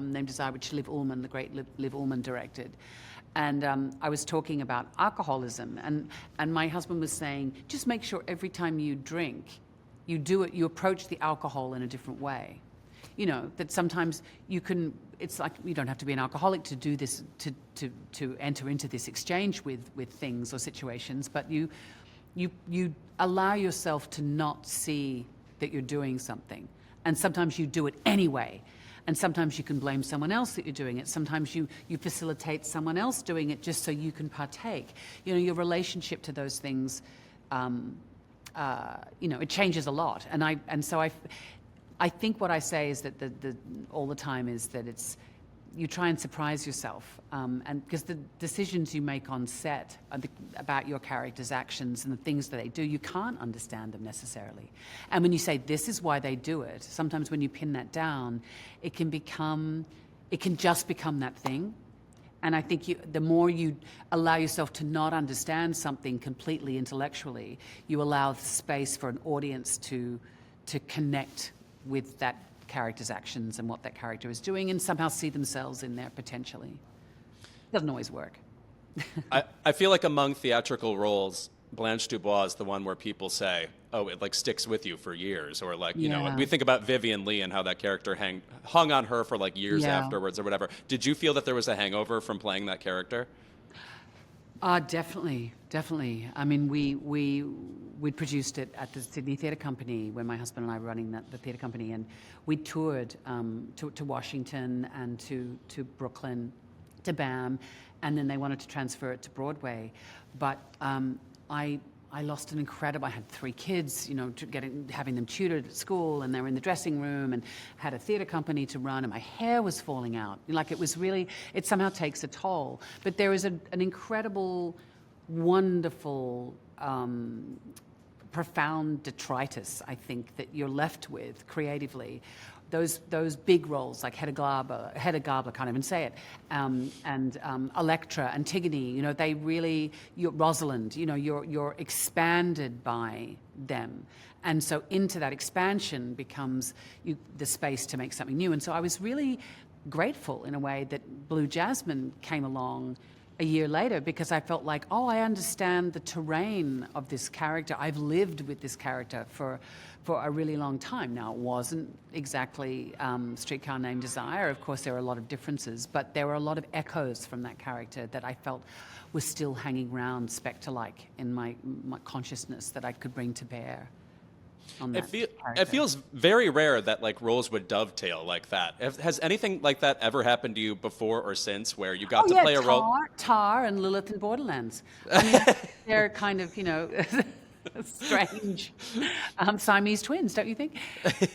named Desire, which Liv Ullmann, the great Liv Ullmann, directed. And I was talking about alcoholism. And my husband was saying, just make sure every time you drink, you approach the alcohol in a different way. You know, that sometimes it's like you don't have to be an alcoholic to do this, to enter into this exchange with things or situations, but you allow yourself to not see that you're doing something. And sometimes you do it anyway. And sometimes you can blame someone else that you're doing it. Sometimes you facilitate someone else doing it just so you can partake. You know, your relationship to those things, you know, it changes a lot. And so I think what I say is that all the time is that you try and surprise yourself, and because the decisions you make on set about your character's actions and the things that they do, you can't understand them necessarily. And when you say this is why they do it, sometimes when you pin that down, it can just become that thing, And I think the more you allow yourself to not understand something completely intellectually, you allow space for an audience to connect with that character's actions and what that character is doing, and somehow see themselves in there potentially. Doesn't always work. I feel like among theatrical roles, Blanche Dubois is the one where people say, oh, it like sticks with you for years, or like, you know, we think about Vivien Leigh and how that character hung on her for like years afterwards or whatever. Did you feel that there was a hangover from playing that character? Definitely. I mean, we'd produced it at the Sydney Theatre Company when my husband and I were running the theatre company, and we toured to Washington and to Brooklyn, to BAM, and then they wanted to transfer it to Broadway. But I lost an incredible. I had 3 kids, you know, having them tutored at school, and they were in the dressing room, and had a theatre company to run, and my hair was falling out. Like, it was really, it somehow takes a toll. But there is an incredible, wonderful, profound detritus, I think, that you're left with creatively. Those big roles like Hedda Gabler, can't even say it, and Electra, Antigone, you know, they really, Rosalind, you know, you're expanded by them. And so into that expansion becomes the space to make something new. And so I was really grateful in a way that Blue Jasmine came along a year later, because I felt like, oh, I understand the terrain of this character. I've lived with this character for a really long time. Now, it wasn't exactly Streetcar Named Desire. Of course, there were a lot of differences, but there were a lot of echoes from that character that I felt was still hanging around Spectre-like in my consciousness that I could bring to bear. It feels very rare that like roles would dovetail like that. Has anything like that ever happened to you before or since, where you got to play a role? Tar and Lilith in Borderlands. I mean, they're kind of, you know, strange Siamese twins, don't you think?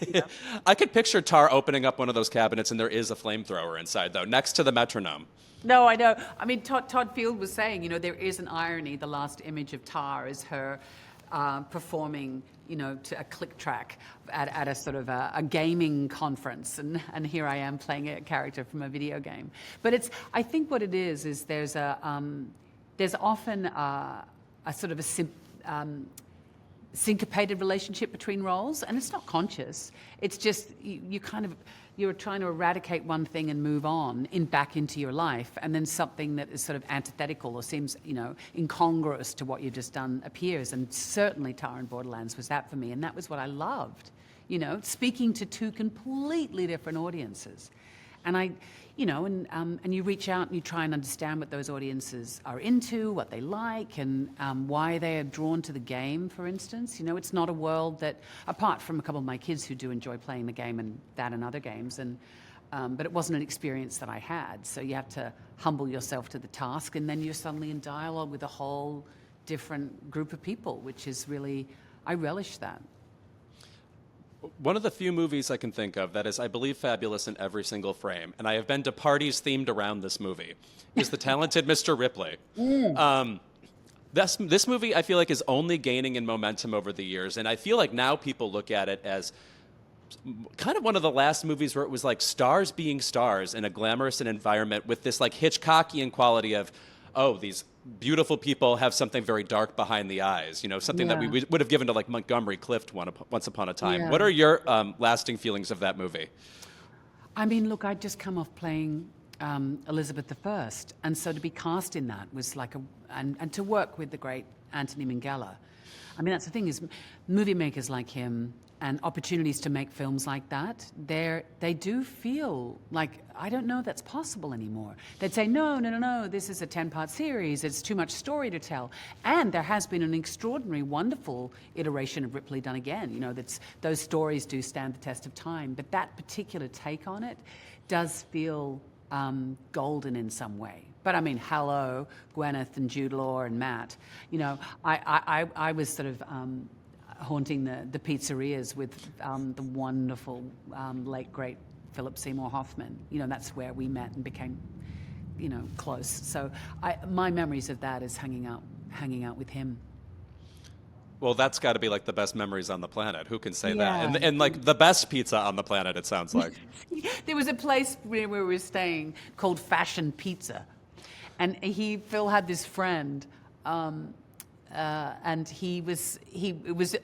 You know? I could picture Tar opening up one of those cabinets and there is a flamethrower inside, though, next to the metronome. No, I know. I mean, Todd Field was saying, you know, there is an irony. The last image of Tar is her performing, you know, to a click track at a sort of a gaming conference, and here I am playing a character from a video game. But I think what it is there's often a sort of a syncopated relationship between roles, and it's not conscious. It's just you're trying to eradicate one thing and move on back into your life, and then something that is sort of antithetical or seems, you know, incongruous to what you've just done appears. And certainly Tar and Borderlands was that for me, and that was what I loved, you know, speaking to 2 completely different audiences. And and you reach out and you try and understand what those audiences are into, what they like, and why they are drawn to the game, for instance. You know, it's not a world that, apart from a couple of my kids who do enjoy playing the game and other games, but it wasn't an experience that I had. So you have to humble yourself to the task, and then you're suddenly in dialogue with a whole different group of people, which is really, I relish that. One of the few movies I can think of that is, I believe, fabulous in every single frame, and I have been to parties themed around this movie, is The Talented Mr. Ripley. This movie, I feel like, is only gaining in momentum over the years, and I feel like now people look at it as kind of one of the last movies where it was like stars being stars in a glamorous environment with this like Hitchcockian quality of, oh, these beautiful people have something very dark behind the eyes, you know, something that we would have given to like Montgomery Clift once upon a time. Yeah. What are your lasting feelings of that movie? I mean, look, I'd just come off playing Elizabeth I, and so to be cast in that was like and to work with the great Anthony Minghella. I mean, that's the thing, is movie makers like him and opportunities to make films like that, they do feel like, I don't know that's possible anymore. They'd say, no, this is a 10-part series, it's too much story to tell. And there has been an extraordinary, wonderful iteration of Ripley done again. You know, those stories do stand the test of time, but that particular take on it does feel golden in some way. But I mean, hello, Gwyneth and Jude Law and Matt. You know, I was sort of haunting the pizzerias with the wonderful late great Philip Seymour Hoffman. You know, that's where we met and became, you know, close. So my memories of that is hanging out with him. Well, that's got to be like the best memories on the planet. Who can say that? And like the best pizza on the planet, it sounds like. There was a place where we were staying called Fashion Pizza. And Phil had this friend, and it was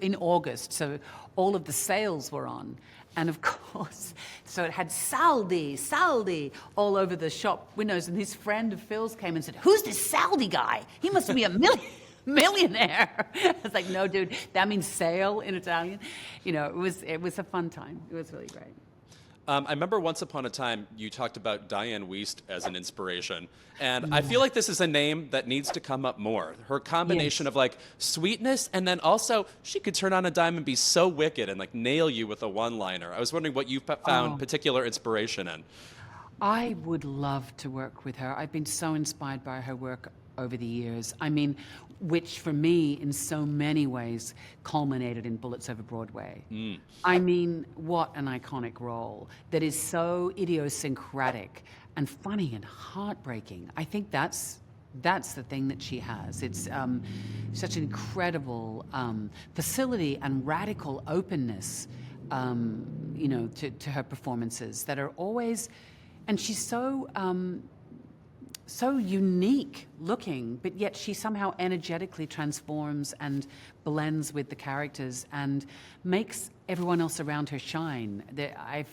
in August, so all of the sales were on. And of course, so it had Saldi all over the shop windows. And his friend of Phil's came and said, "Who's this Saldi guy? He must be a millionaire." I was like, "No, dude, that means sale in Italian." You know, it was a fun time. It was really great. I remember once upon a time you talked about Diane Wiest as an inspiration, and I feel like this is a name that needs to come up more. Her combination of like sweetness, and then also she could turn on a dime and be so wicked and like nail you with a one-liner. I was wondering what you found particular inspiration in. I would love to work with her. I've been so inspired by her work over the years. I mean, which for me, in so many ways, culminated in Bullets Over Broadway. I mean, what an iconic role that is so idiosyncratic and funny and heartbreaking. I think that's the thing that she has. It's such an incredible facility and radical openness, you know, to her performances that are always, and she's so unique looking, but yet she somehow energetically transforms and blends with the characters and makes everyone else around her shine.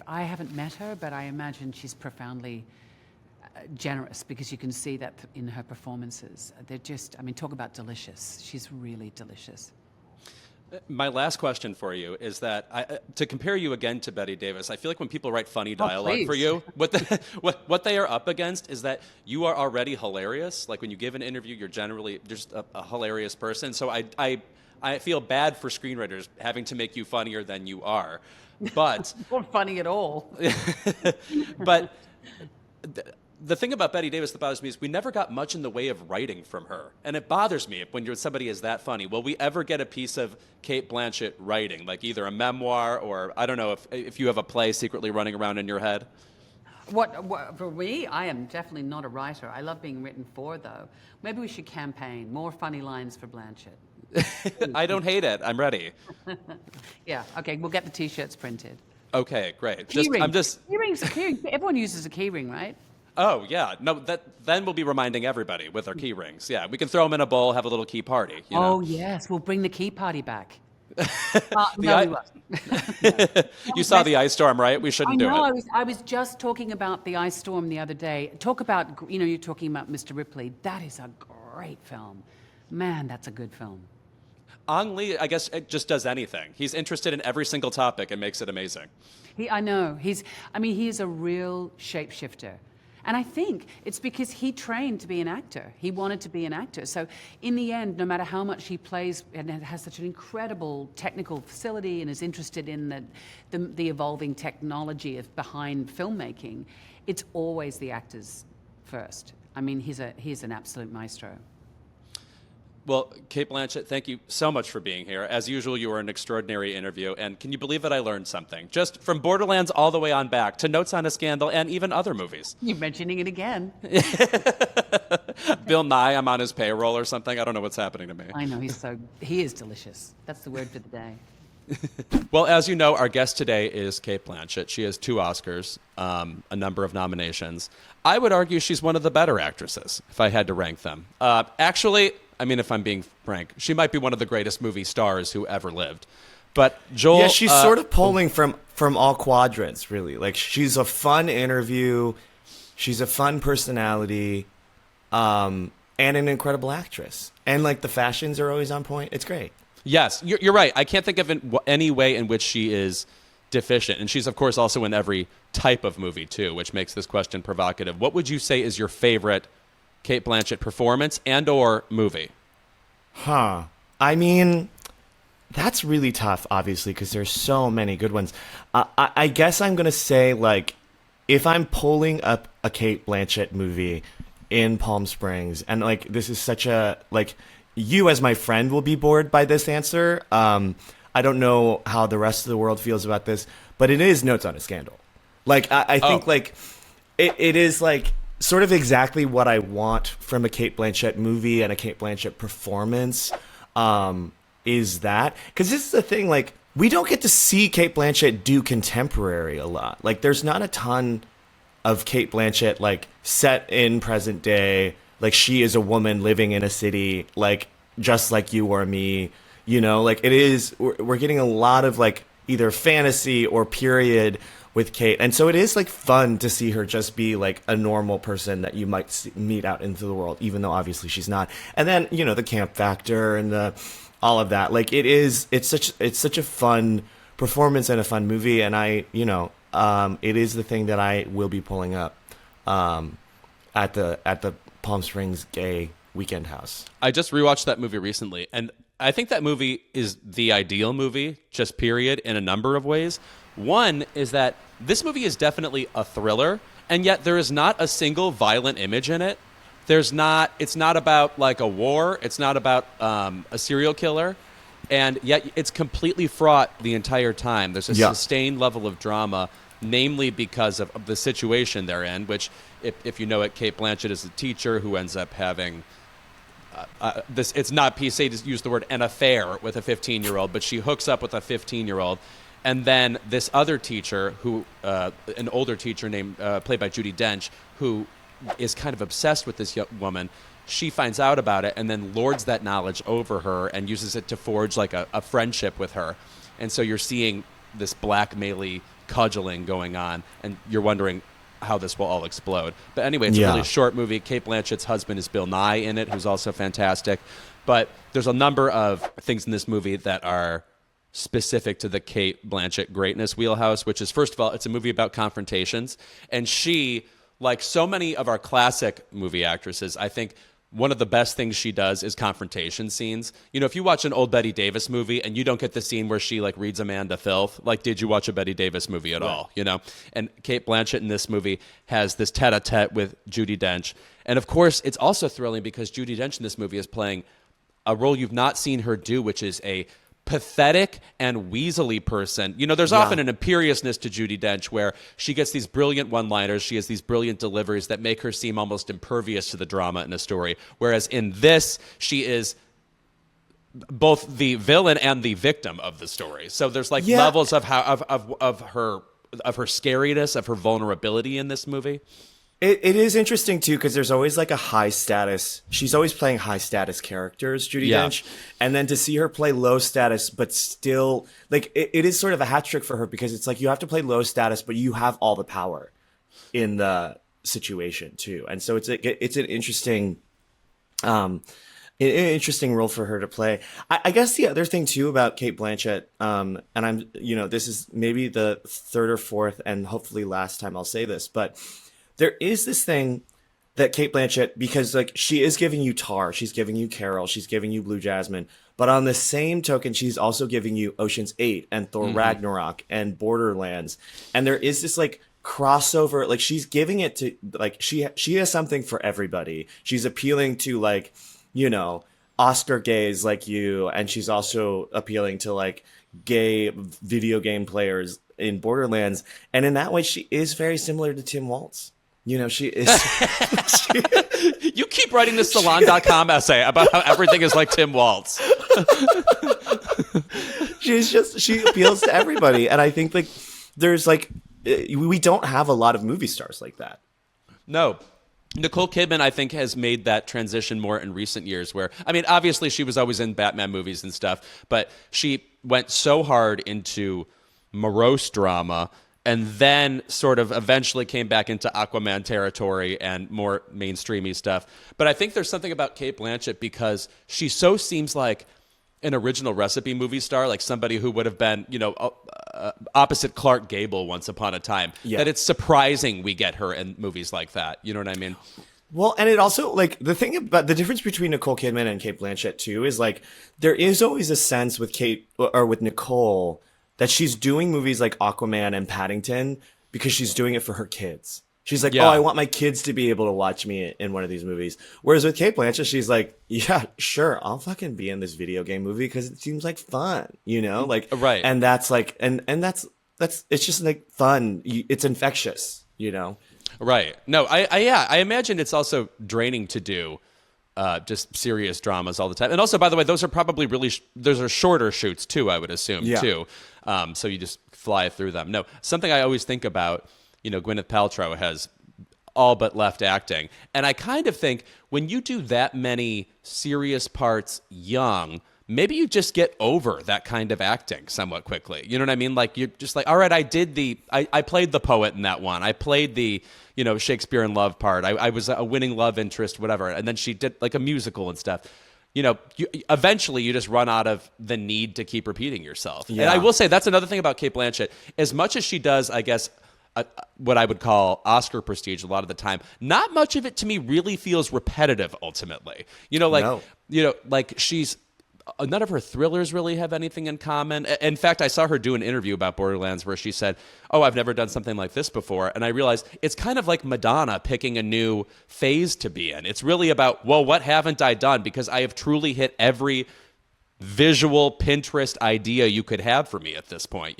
I haven't met her, but I imagine she's profoundly generous, because you can see that in her performances. They're just, I mean, talk about delicious. She's really delicious. My last question for you is that to compare you again to Bette Davis, I feel like when people write funny dialogue for you, what they are up against is that you are already hilarious. Like when you give an interview, you're generally just a hilarious person. So I feel bad for screenwriters having to make you funnier than you are. But not funny at all. But the thing about Bette Davis that bothers me is we never got much in the way of writing from her. And it bothers me when somebody is that funny. Will we ever get a piece of Cate Blanchett writing, like either a memoir or, I don't know, if you have a play secretly running around in your head? What for me, I am definitely not a writer. I love being written for, though. Maybe we should campaign more funny lines for Blanchett. I don't hate it. I'm ready. Yeah, okay, we'll get the T-shirts printed. Okay, great. Keyrings. Everyone uses a keyring, right? Oh, yeah. No, then we'll be reminding everybody with our key rings. Yeah, we can throw them in a bowl, have a little key party. You know? Oh, yes. We'll bring the key party back. We won't. You saw the ice storm, right? We shouldn't do it. I was just talking about the ice storm the other day. Talk about, you know, you're talking about Mr. Ripley. That is a great film. Man, that's a good film. Ang Lee, I guess, just does anything. He's interested in every single topic and makes it amazing. I know. He is a real shapeshifter. And I think it's because he trained to be an actor. He wanted to be an actor. So in the end, no matter how much he plays and has such an incredible technical facility and is interested in the evolving technology behind filmmaking, it's always the actors first. I mean, he's an absolute maestro. Well, Cate Blanchett, thank you so much for being here. As usual, you were an extraordinary interview, and can you believe that I learned something? Just from Borderlands all the way on back to Notes on a Scandal and even other movies. You're mentioning it again. Bill Nye, I'm on his payroll or something. I don't know what's happening to me. I know, he is delicious. That's the word for the day. Well, as you know, our guest today is Cate Blanchett. She has 2 Oscars, a number of nominations. I would argue she's one of the better actresses, if I had to rank them. Actually, I mean, if I'm being frank, she might be one of the greatest movie stars who ever lived. But Joel... Yeah, she's sort of pulling from all quadrants, really. Like, she's a fun interview, she's a fun personality, and an incredible actress. And, like, the fashions are always on point. It's great. Yes, you're right. I can't think of any way in which she is deficient. And she's, of course, also in every type of movie, too, which makes this question provocative. What would you say is your favorite Cate Blanchett performance and or movie? I mean, that's really tough, obviously, because there's so many good ones. I guess I'm going to say, like, if I'm pulling up a Cate Blanchett movie in Palm Springs, and, like, this is such a, like, you as my friend will be bored by this answer. I don't know how the rest of the world feels about this, but it is Notes on a Scandal. Like, I think, like, it is, like, sort of exactly what I want from a Cate Blanchett movie and a Cate Blanchett performance, is that. Because this is the thing, like, we don't get to see Cate Blanchett do contemporary a lot. Like, there's not a ton of Cate Blanchett, like, set in present day, like she is a woman living in a city, like just like you or me, you know, like it is, we're getting a lot of like either fantasy or period with Cate. And so it is like fun to see her just be like a normal person that you might meet out into the world, even though obviously she's not. And then, you know, the camp factor and all of that, like it's such a fun performance and a fun movie. And it is the thing that I will be pulling up at the Palm Springs Gay Weekend House. I just rewatched that movie recently, and I think that movie is the ideal movie, just period, in a number of ways. One is that this movie is definitely a thriller, and yet there is not a single violent image in it. It's not about like a war. It's not about a serial killer. And yet it's completely fraught the entire time. There's a sustained level of drama, namely because of the situation they're in, which, if you know it, Cate Blanchett is a teacher who ends up having this. It's not PC to use the word an affair with a 15-year-old, but she hooks up with a 15-year-old. And then this other teacher, who an older teacher named played by Judi Dench, who is kind of obsessed with this young woman. She finds out about it and then lords that knowledge over her and uses it to forge like a friendship with her. And so you're seeing this blackmail-y cudgeling going on, and you're wondering how this will all explode. But anyway, it's a really short movie. Cate Blanchett's husband is Bill Nye in it, who's also fantastic. But there's a number of things in this movie that are specific to the Cate Blanchett greatness wheelhouse, which is, first of all, it's a movie about confrontations. And she, like so many of our classic movie actresses, I think one of the best things she does is confrontation scenes. You know, if you watch an old Bette Davis movie and you don't get the scene where she like reads a man to filth, like, did you watch a Bette Davis movie at all? You know, and Cate Blanchett in this movie has this tete-a-tete with Judi Dench. And of course, it's also thrilling because Judi Dench in this movie is playing a role you've not seen her do, which is a pathetic and weaselly person. You know, there's often an imperiousness to Judi Dench where she gets these brilliant one-liners, she has these brilliant deliveries that make her seem almost impervious to the drama in a story. Whereas in this, she is both the villain and the victim of the story. So there's like levels of how of her scariness, of her vulnerability in this movie. It is interesting, too, because there's always like a high status. She's always playing high status characters, Judi Dench. And then to see her play low status, but still, like, it is sort of a hat trick for her because it's like you have to play low status, but you have all the power in the situation, too. And so it's an interesting role for her to play. I guess the other thing, too, about Cate Blanchett, and I'm, you know, this is maybe the third or fourth and hopefully last time I'll say this, but there is this thing that Cate Blanchett, because like she is giving you Tar, she's giving you Carol, she's giving you Blue Jasmine, but on the same token, she's also giving you Ocean's 8 and Thor Ragnarok and Borderlands. And there is this like crossover, like she's giving it to like she has something for everybody. She's appealing to like, you know, Oscar gays like you, and she's also appealing to like gay video game players in Borderlands. And in that way, she is very similar to Tim Waltz. You know, she is. You keep writing this Salon.com essay about how everything is like Tim Waltz. She appeals to everybody. And I think like there's like, we don't have a lot of movie stars like that. No. Nicole Kidman, I think, has made that transition more in recent years where, I mean, obviously she was always in Batman movies and stuff, but she went so hard into morose drama and then sort of eventually came back into Aquaman territory and more mainstreamy stuff. But I think there's something about Cate Blanchett because she so seems like an original recipe movie star, like somebody who would have been, you know, opposite Clark Gable once upon a time, that it's surprising we get her in movies like that. You know what I mean? Well, and it also, like, the thing about the difference between Nicole Kidman and Cate Blanchett, too, is, like, there is always a sense with Kate, or with Nicole, that she's doing movies like Aquaman and Paddington because she's doing it for her kids. She's like, oh, I want my kids to be able to watch me in one of these movies. Whereas with Cate Blanchett, she's like, yeah, sure, I'll fucking be in this video game movie because it seems like fun, you know? Like, right. And that's like, and that's, it's just like fun. It's infectious, you know? Right. No, I imagine it's also draining to do just serious dramas all the time. And also, by the way, those are probably those are shorter shoots too, I would assume, too. So you just fly through them. No, something I always think about, you know, Gwyneth Paltrow has all but left acting. And I kind of think when you do that many serious parts young, maybe you just get over that kind of acting somewhat quickly. You know what I mean? Like, you're just like, all right, I played the poet in that one. I played the, Shakespeare in Love part. I was a winning love interest, whatever. And then she did like a musical and stuff. Eventually you just run out of the need to keep repeating yourself. Yeah. And I will say that's another thing about Cate Blanchett. As much as she does, I guess, what I would call Oscar prestige a lot of the time, not much of it to me really feels repetitive ultimately. Like she's, none of her thrillers really have anything in common. In fact, I saw her do an interview about Borderlands where she said, "Oh, I've never done something like this before." And I realized it's kind of like Madonna picking a new phase to be in. It's really about, well, what haven't I done? Because I have truly hit every visual Pinterest idea you could have for me at this point,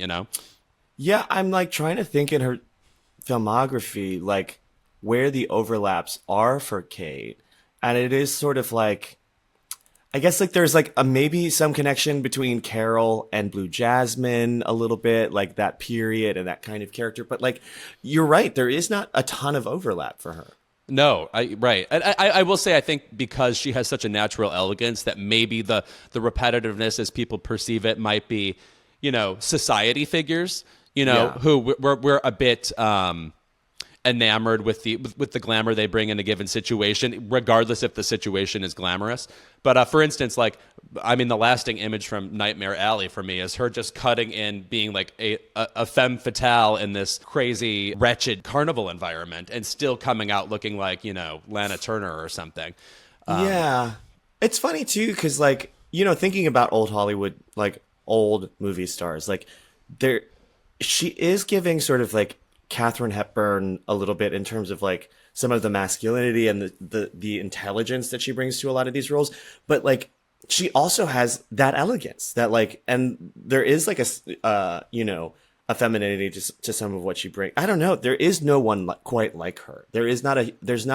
Yeah, I'm like trying to think in her filmography, like where the overlaps are for Cate. And it is sort of like, I guess like there's like maybe some connection between Carol and Blue Jasmine a little bit, like that period and that kind of character. But like, you're right, there is not a ton of overlap for her. No, right. And I will say, I think because she has such a natural elegance that maybe the repetitiveness as people perceive it might be, society figures, who we're a bit enamored with the glamour they bring in a given situation, regardless if the situation is glamorous. But for instance, like, I mean, the lasting image from Nightmare Alley for me is her just cutting in, being like a femme fatale in this crazy, wretched carnival environment, and still coming out looking like, Lana Turner or something. Yeah. It's funny too, because like, thinking about old Hollywood, like old movie stars, like she is giving sort of like Katharine Hepburn a little bit in terms of like some of the masculinity and the intelligence that she brings to a lot of these roles, but like she also has that elegance that like, and there is like a femininity to some of what she brings. I don't know. There is no one quite like her. There's not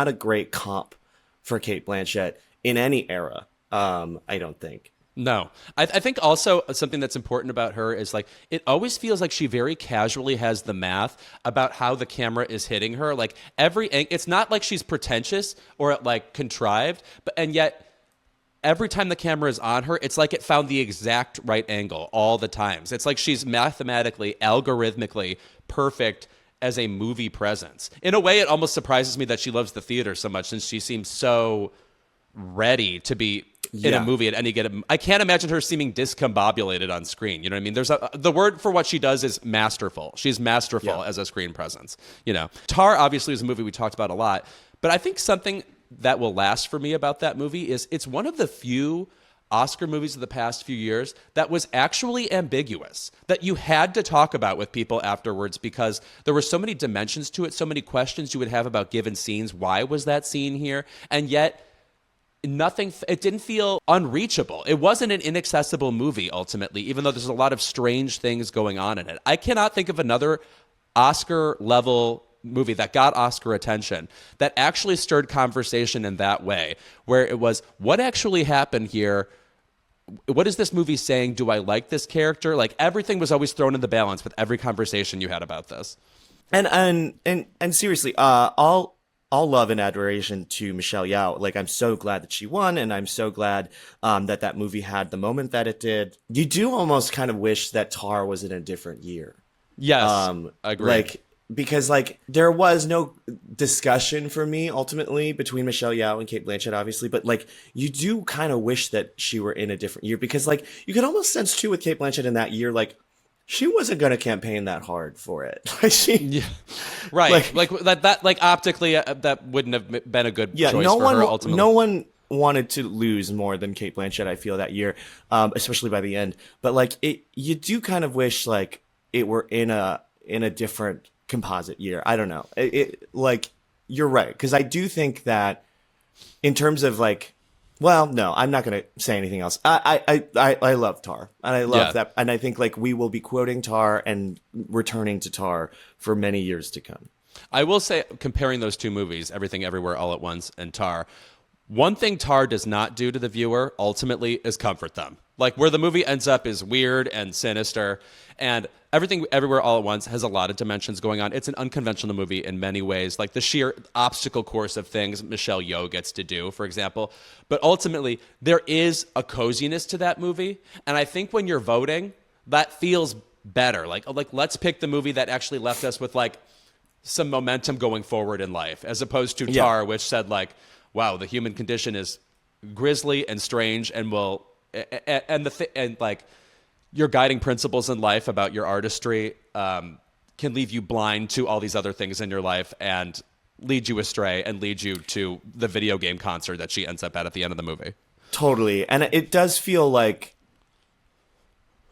a great comp for Cate Blanchett in any era. I don't think. No. I think also something that's important about her is like, it always feels like she very casually has the math about how the camera is hitting her. Like it's not like she's pretentious or like contrived, and yet every time the camera is on her, it's like it found the exact right angle all the times. It's like she's mathematically, algorithmically perfect as a movie presence. In a way, it almost surprises me that she loves the theater so much, since she seems so ready to be in a movie at any given. I can't imagine her seeming discombobulated on screen. You know what I mean? There's the word for what she does is masterful. She's masterful as a screen presence. Tar obviously is a movie we talked about a lot, but I think something that will last for me about that movie is it's one of the few Oscar movies of the past few years that was actually ambiguous, that you had to talk about with people afterwards, because there were so many dimensions to it, so many questions you would have about given scenes. Why was that scene here? And yet it didn't feel unreachable. It wasn't an inaccessible movie ultimately, even though there's a lot of strange things going on in it. I cannot think of another Oscar level movie that got Oscar attention that actually stirred conversation in that way, where it was, what actually happened here? What is this movie saying? Do I like this character? Like, everything was always thrown in the balance with every conversation you had about this. And seriously, all love and adoration to Michelle Yeoh. Like, I'm so glad that she won, and I'm so glad that movie had the moment that it did. You do almost kind of wish that Tar was in a different year. Yes, I agree. Like, because like there was no discussion for me ultimately between Michelle Yeoh and Cate Blanchett, obviously, but like you do kind of wish that she were in a different year, because like you could almost sense too with Cate Blanchett in that year, like she wasn't going to campaign that hard for it. Right. Like that like optically that wouldn't have been a good choice for her ultimately. No one wanted to lose more than Cate Blanchett, I feel, that year, especially by the end. But like you do kind of wish like it were in a different composite year. I don't know. Like you're right, because I do think that in terms of like, well, no, I'm not going to say anything else. I love Tar, and I love that, and I think like we will be quoting Tar and returning to Tar for many years to come. I will say, comparing those two movies, Everything Everywhere All at Once and Tar, One thing Tar does not do to the viewer ultimately is comfort them. Like, where the movie ends up is weird and sinister, and Everything Everywhere All at Once has a lot of dimensions going on. It's an unconventional movie in many ways, like the sheer obstacle course of things Michelle Yeoh gets to do, for example. But ultimately, there is a coziness to that movie, and I think when you're voting, that feels better. Like let's pick the movie that actually left us with like some momentum going forward in life, as opposed to Tar, which said like, wow, the human condition is grisly and strange, and will and like your guiding principles in life about your artistry can leave you blind to all these other things in your life and lead you astray and lead you to the video game concert that she ends up at the end of the movie. Totally. And it does feel like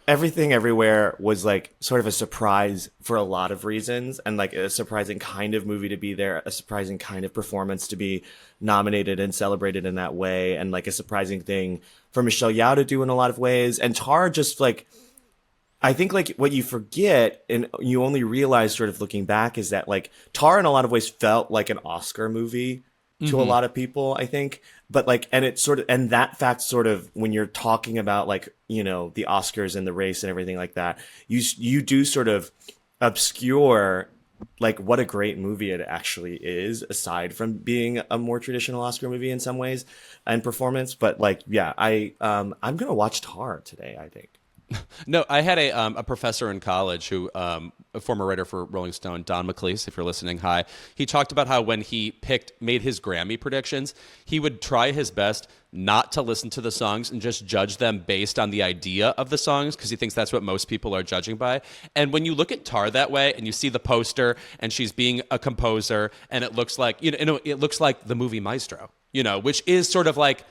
Everything Everywhere was like sort of a surprise for a lot of reasons, and like a surprising kind of movie to be there, a surprising kind of performance to be nominated and celebrated in that way, and like a surprising thing for Michelle Yeoh to do in a lot of ways. And Tar just like, I think like what you forget and you only realize sort of looking back is that like Tar in a lot of ways felt like an Oscar movie to a lot of people, I think. But like, and it sort of, and that fact sort of, when you're talking about like, you know, the Oscars and the race and everything like that, you do sort of obscure like what a great movie it actually is, aside from being a more traditional Oscar movie in some ways and performance. But like, yeah, I'm going to watch Tar today, I think. No, I had a professor in college who, a former writer for Rolling Stone, Don McLeese, if you're listening, hi. He talked about how when he made his Grammy predictions, he would try his best not to listen to the songs and just judge them based on the idea of the songs, because he thinks that's what most people are judging by. And when you look at Tar that way and you see the poster and she's being a composer and it looks like, it looks like the movie Maestro, which is sort of like,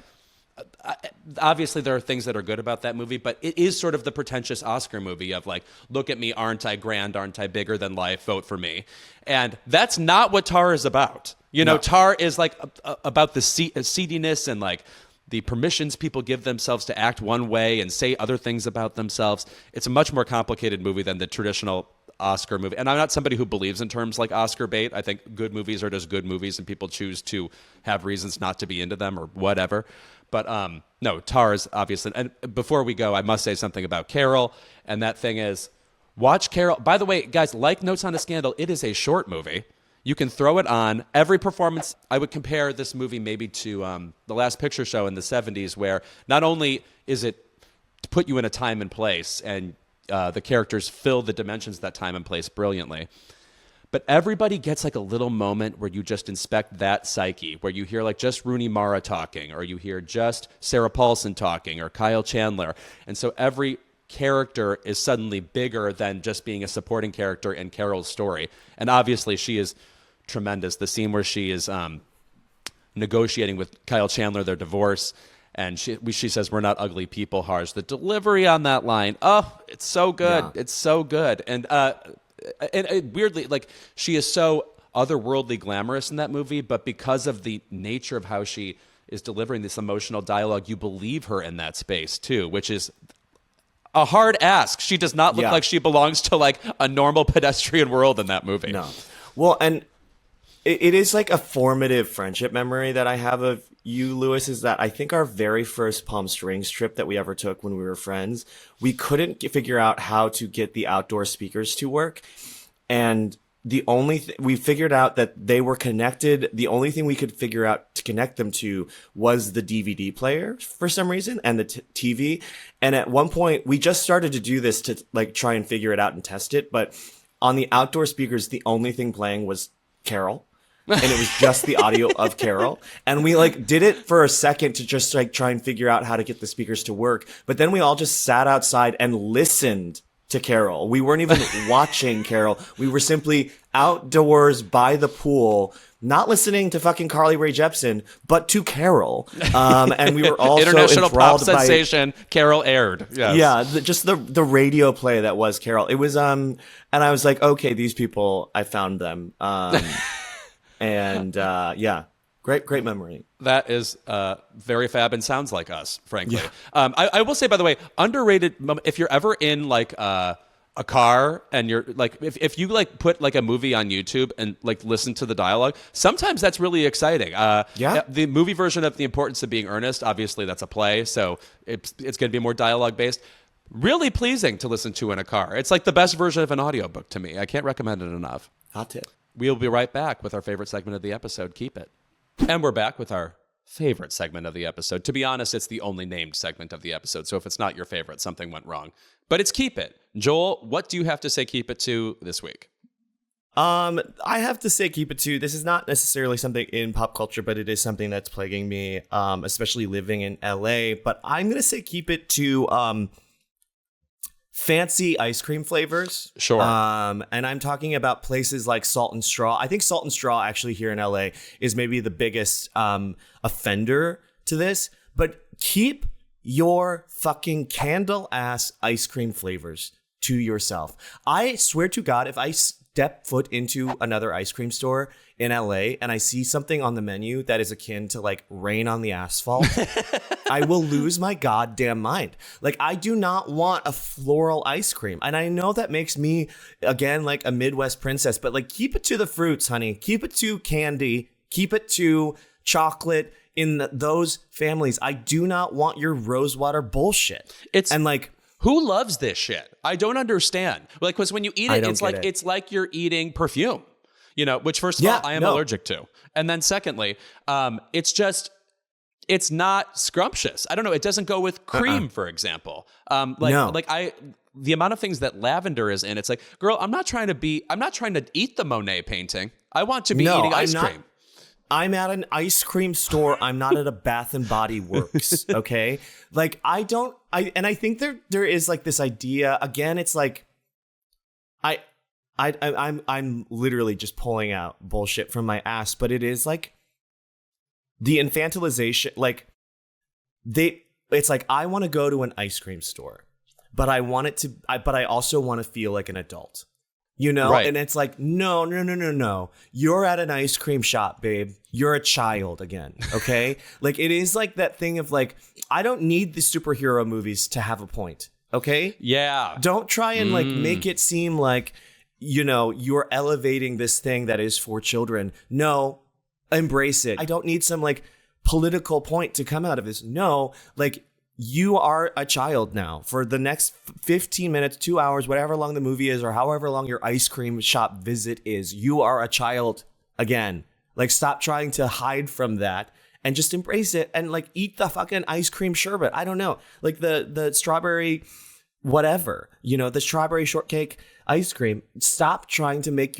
obviously there are things that are good about that movie, but it is sort of the pretentious Oscar movie of like, look at me, aren't I grand, aren't I bigger than life, vote for me. And that's not what Tar is about. No. Tar is like about the seediness and like the permissions people give themselves to act one way and say other things about themselves. It's a much more complicated movie than the traditional Oscar movie. And I'm not somebody who believes in terms like Oscar bait. I think good movies are just good movies and people choose to have reasons not to be into them or whatever. But no, Tar is obviously. And before we go, I must say something about Carol. And that thing is, watch Carol. By the way, guys, like Notes on a Scandal, it is a short movie. You can throw it on. Every performance, I would compare this movie maybe to The Last Picture Show in the 70s, where not only is it to put you in a time and place, and the characters fill the dimensions of that time and place brilliantly, but everybody gets like a little moment where you just inspect that psyche, where you hear like just Rooney Mara talking, or you hear just Sarah Paulson talking, or Kyle Chandler. And so every character is suddenly bigger than just being a supporting character in Carol's story. And obviously she is tremendous. The scene where she is negotiating with Kyle Chandler their divorce, and she says, "We're not ugly people, Harsh." The delivery on that line, oh, it's so good. Yeah. It's so good. And weirdly, like, she is so otherworldly glamorous in that movie, but because of the nature of how she is delivering this emotional dialogue, you believe her in that space too, which is a hard ask. She does not look like she belongs to like a normal pedestrian world in that movie. No. Well, and it is like a formative friendship memory that I have of you, Lewis, is that I think our very first Palm Springs trip that we ever took when we were friends, we couldn't figure out how to get the outdoor speakers to work. And the only we figured out that they were connected. The only thing we could figure out to connect them to was the DVD player for some reason, and the TV. And at one point we just started to do this to like try and figure it out and test it. But on the outdoor speakers, the only thing playing was Carol. And it was just the audio of Carol. And we like did it for a second to just like try and figure out how to get the speakers to work. But then we all just sat outside and listened to Carol. We weren't even watching Carol. We were simply outdoors by the pool, not listening to fucking Carly Rae Jepsen, but to Carol. And we were also international pop enthralled by sensation. Carol aired. Yes. Yeah, just the radio play that was Carol. It was and I was like, okay, these people, I found them. And yeah, great memory. That is very fab and sounds like us, frankly. Yeah. I will say, by the way, underrated. If you're ever in like a a car and you're like, if you like put like a movie on YouTube and like listen to the dialogue, sometimes that's really exciting. The movie version of The Importance of Being Earnest, obviously that's a play, so it's going to be more dialogue based. Really pleasing to listen to in a car. It's like the best version of an audiobook to me. I can't recommend it enough. Hot tip. We'll be right back with our favorite segment of the episode, Keep It. And we're back with our favorite segment of the episode. To be honest, it's the only named segment of the episode. So if it's not your favorite, something went wrong. But it's Keep It. Joel, what do you have to say Keep It to this week? I have to say Keep It to. This is not necessarily something in pop culture, but it is something that's plaguing me, especially living in LA. But I'm going to say Keep It to fancy ice cream flavors. Sure. And I'm talking about places like Salt and Straw. I think Salt and Straw actually here in LA is maybe the biggest offender to this. But keep your fucking candle ass ice cream flavors to yourself. I swear to God, if I step foot into another ice cream store in LA and I see something on the menu that is akin to like Rain on the Asphalt, I will lose my goddamn mind. Like, I do not want a floral ice cream. And I know that makes me, again, like a Midwest princess, but like, keep it to the fruits, honey. Keep it to candy. Keep it to chocolate in those families. I do not want your rosewater bullshit. And like, who loves this shit? I don't understand. Like, because when you eat it, it's like you're eating perfume, you know, which first of all, I am allergic to. And then secondly, it's not scrumptious. I don't know. It doesn't go with cream, for example. The amount of things that lavender is in, it's like, girl, I'm not trying to eat the Monet painting. I want to be eating ice cream. I'm at an ice cream store. I'm not at a Bath and Body Works. Okay. Like, I think there is like this idea again. It's like, I'm literally just pulling out bullshit from my ass, but it is like the infantilization. Like it's like, I want to go to an ice cream store, but but I also want to feel like an adult. You know, right. And it's like, no. You're at an ice cream shop, babe. You're a child again. Okay. Like, it is like that thing of like, I don't need the superhero movies to have a point. Okay. Yeah. Don't try and like make it seem like, you know, you're elevating this thing that is for children. No, embrace it. I don't need some like political point to come out of this. No, like, you are a child now for the next 15 minutes, 2 hours, whatever long the movie is, or however long your ice cream shop visit is. You are a child again. Like, stop trying to hide from that and just embrace it and like eat the fucking ice cream sherbet. I don't know, like the strawberry, whatever, you know, the strawberry shortcake ice cream. Stop trying to make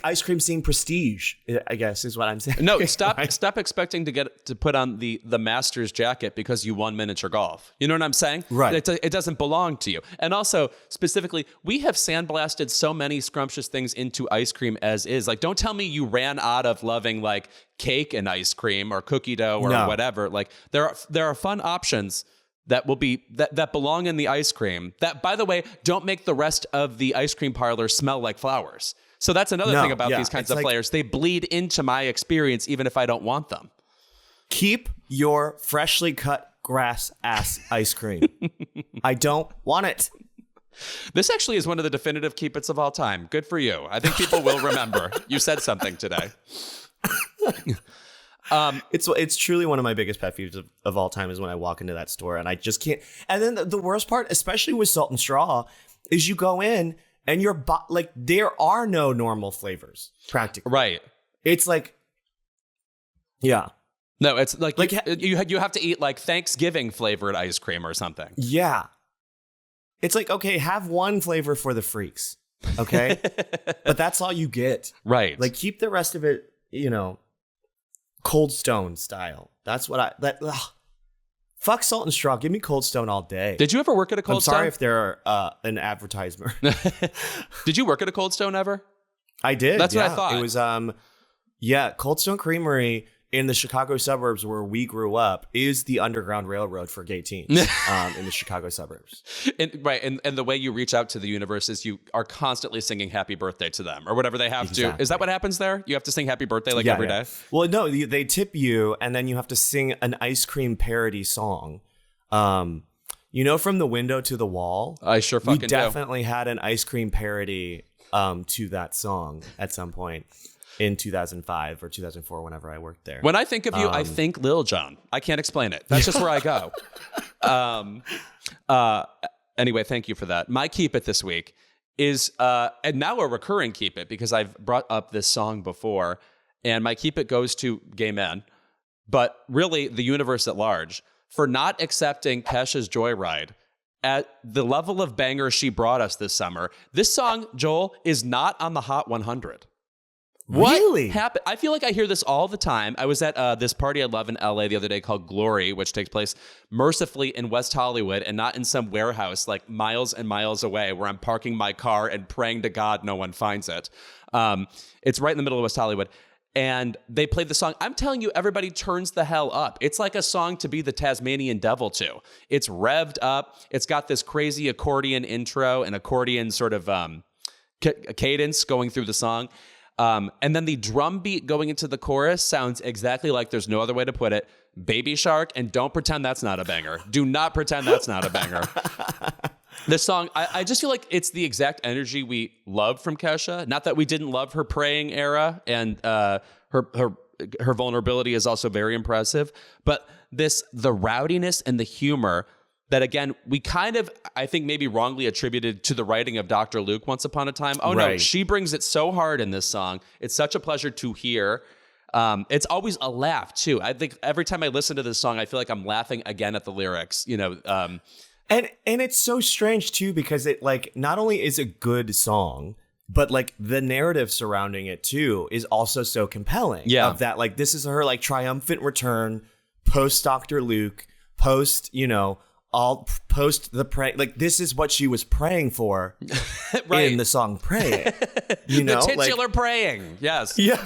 ice cream seem prestige, I guess is what I'm saying. No, stop expecting to put on the master's jacket because you won miniature golf. You know what I'm saying? Right. It doesn't belong to you. And also, specifically, we have sandblasted so many scrumptious things into ice cream as is. Like, don't tell me you ran out of loving like cake and ice cream or cookie dough or whatever. Like, there are fun options that will be that belong in the ice cream that, by the way, don't make the rest of the ice cream parlor smell like flowers. So that's another thing about these kinds of flavors. They bleed into my experience even if I don't want them. Keep your freshly cut grass ass ice cream. I don't want it. This actually is one of the definitive keep it's of all time. Good for you. I think people will remember. You said something today. It's truly one of my biggest pet peeves of all time is when I walk into that store and I just can't. And then the worst part, especially with Salt and Straw, is you go in and like, there are no normal flavors practically. Right. It's like, yeah. No, it's like you have to eat like Thanksgiving flavored ice cream or something. Yeah. It's like, okay, have one flavor for the freaks. Okay. But that's all you get. Right. Like, keep the rest of it, you know, Cold Stone style. That's what fuck Salt and Straw. Give me Cold Stone all day. Did you ever work at a Cold Stone? I'm sorry if they're an advertisement. Did you work at a Cold Stone ever? I did. That's what I thought. It was Cold Stone Creamery in the Chicago suburbs where we grew up is the Underground Railroad for gay teens in the Chicago suburbs. And the way you reach out to the universe is you are constantly singing happy birthday to them or whatever they have to. Is that what happens there? You have to sing happy birthday every day? Well, no, they tip you and then you have to sing an ice cream parody song. You know, From the Window to the Wall? I sure fucking We definitely had an ice cream parody to that song at some point in 2005 or 2004, whenever I worked there. When I think of you, I think Lil Jon. I can't explain it. That's just where I go. Anyway, thank you for that. My Keep It this week is, and now a recurring Keep It, because I've brought up this song before, and my Keep It goes to gay men, but really the universe at large, for not accepting Kesha's Joyride at the level of banger she brought us this summer. This song, Joel, is not on the Hot 100. What really happened? I feel like I hear this all the time. I was at this party I love in LA the other day called Glory, which takes place mercifully in West Hollywood and not in some warehouse like miles and miles away where I'm parking my car and praying to God no one finds it. It's right in the middle of West Hollywood. And they played the song. I'm telling you, everybody turns the hell up. It's like a song to be the Tasmanian devil to. It's revved up. It's got this crazy accordion intro and accordion sort of cadence going through the song. And then the drum beat going into the chorus sounds exactly like, there's no other way to put it, Baby Shark. And don't pretend that's not a banger. Do not pretend that's not a banger. This song, I just feel like it's the exact energy we loved from Kesha. Not that we didn't love her praying era, and her vulnerability is also very impressive. But the rowdiness and the humor that, again, we kind of, I think, maybe wrongly attributed to the writing of Dr. Luke once upon a time. Oh, right. No, she brings it so hard in this song. It's such a pleasure to hear. It's always a laugh, too. I think every time I listen to this song, I feel like I'm laughing again at the lyrics, you know. And it's so strange, too, because it, like, not only is a good song, but, like, the narrative surrounding it, too, is also so compelling. Yeah. Of that, like, this is her, like, triumphant return, post Dr. Luke, post, you know, all post the pray. Like, this is what she was praying for right. in the song Praying. You know? The titular like, praying. Yes. Yeah.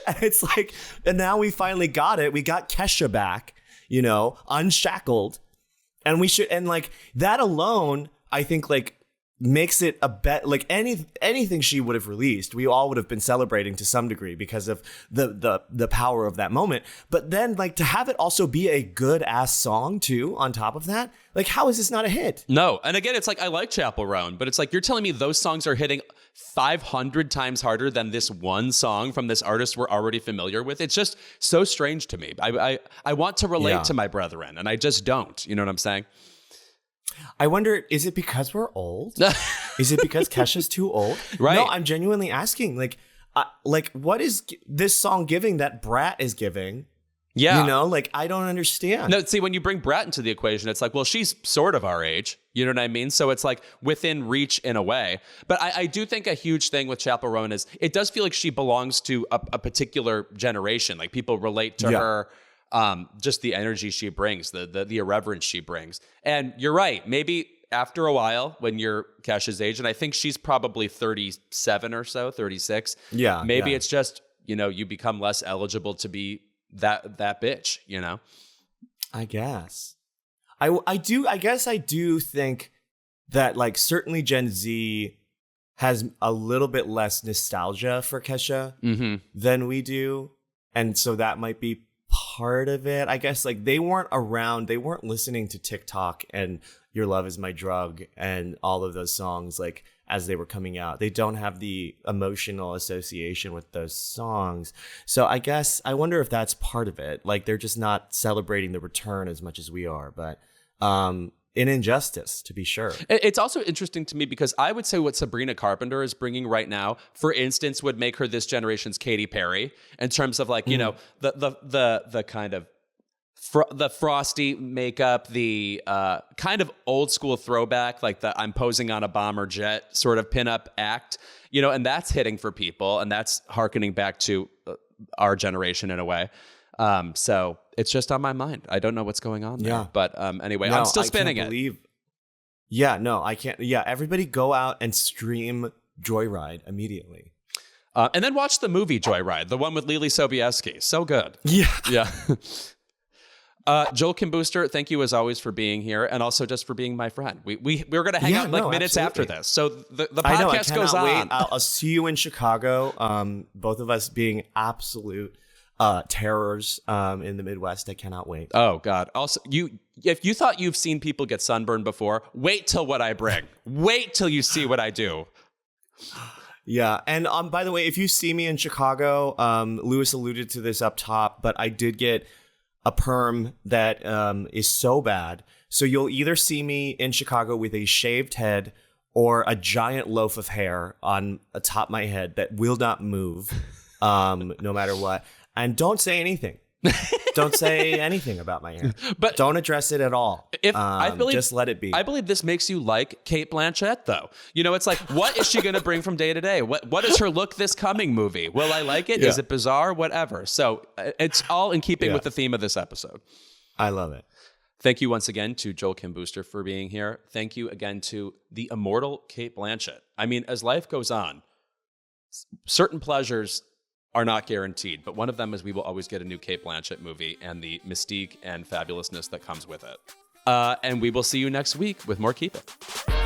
And it's like, and now we finally got it. We got Kesha back, you know, unshackled. And we should, and like that alone, I think, like, makes it a bet. Like anything she would have released, we all would have been celebrating to some degree because of the power of that moment. But then, like, to have it also be a good ass song too, on top of that, like, how is this not a hit? No, and again, it's like, I like Chapel Roan, but it's like, you're telling me those songs are hitting 500 times harder than this one song from this artist we're already familiar with. It's just so strange to me. I want to relate to my brethren, and I just don't. You know what I'm saying? I wonder, is it because we're old? Is it because Kesha's too old? Right. No, I'm genuinely asking. Like, what is this song giving that Brat is giving? Yeah. You know, like, I don't understand. No, see, when you bring Brat into the equation, it's like, well, she's sort of our age. You know what I mean? So it's like within reach in a way. But I do think a huge thing with Chapel Roan is it does feel like she belongs to a particular generation. Like, people relate to her, just the energy she brings, the irreverence she brings. And you're right. Maybe after a while, when you're Kesha's age, and I think she's probably 37 or so, 36. Yeah. Maybe it's just, you know, you become less eligible to be that bitch, you know? I guess. I do think that, like, certainly Gen Z has a little bit less nostalgia for Kesha than we do. And so that might be part of it. I guess, like, they weren't around, they weren't listening to TikTok and Your Love Is My Drug and all of those songs, like, as they were coming out. They don't have the emotional association with those songs. So I guess, I wonder if that's part of it. Like, they're just not celebrating the return as much as we are, but an injustice, to be sure. It's also interesting to me because I would say what Sabrina Carpenter is bringing right now, for instance, would make her this generation's Katy Perry in terms of, like, you know, the kind of the frosty makeup, the kind of old school throwback, like the I'm posing on a bomber jet sort of pinup act, you know, and that's hitting for people, and that's hearkening back to our generation in a way. So it's just on my mind. I don't know what's going on there. Yeah. But anyway, I'm still spinning it. Yeah, no, I can't. Yeah, everybody go out and stream Joyride immediately. And then watch the movie Joyride, the one with Lily Sobieski. So good. Yeah. Yeah. Joel Kim Booster, thank you as always for being here, and also just for being my friend. We're going to hang out minutes after this, so the podcast goes on. Wait. I'll see you in Chicago. Both of us being absolute terrors in the Midwest. I cannot wait. Oh God! Also, if you thought you've seen people get sunburned before, wait till what I bring. Wait till you see what I do. Yeah, and by the way, if you see me in Chicago, Lewis alluded to this up top, but I did get a perm that is so bad. So you'll either see me in Chicago with a shaved head or a giant loaf of hair on atop my head that will not move, no matter what. And don't say anything. Don't say anything about my hair. But don't address it at all. Just let it be. I believe this makes you like Cate Blanchett, though. You know, it's like, what is she going to bring from day to day? What is her look this coming movie? Will I like it? Yeah. Is it bizarre? Whatever. So it's all in keeping with the theme of this episode. I love it. Thank you once again to Joel Kim Booster for being here. Thank you again to the immortal Cate Blanchett. I mean, as life goes on, certain pleasures are not guaranteed, but one of them is we will always get a new Cate Blanchett movie and the mystique and fabulousness that comes with it. And we will see you next week with more Keep It.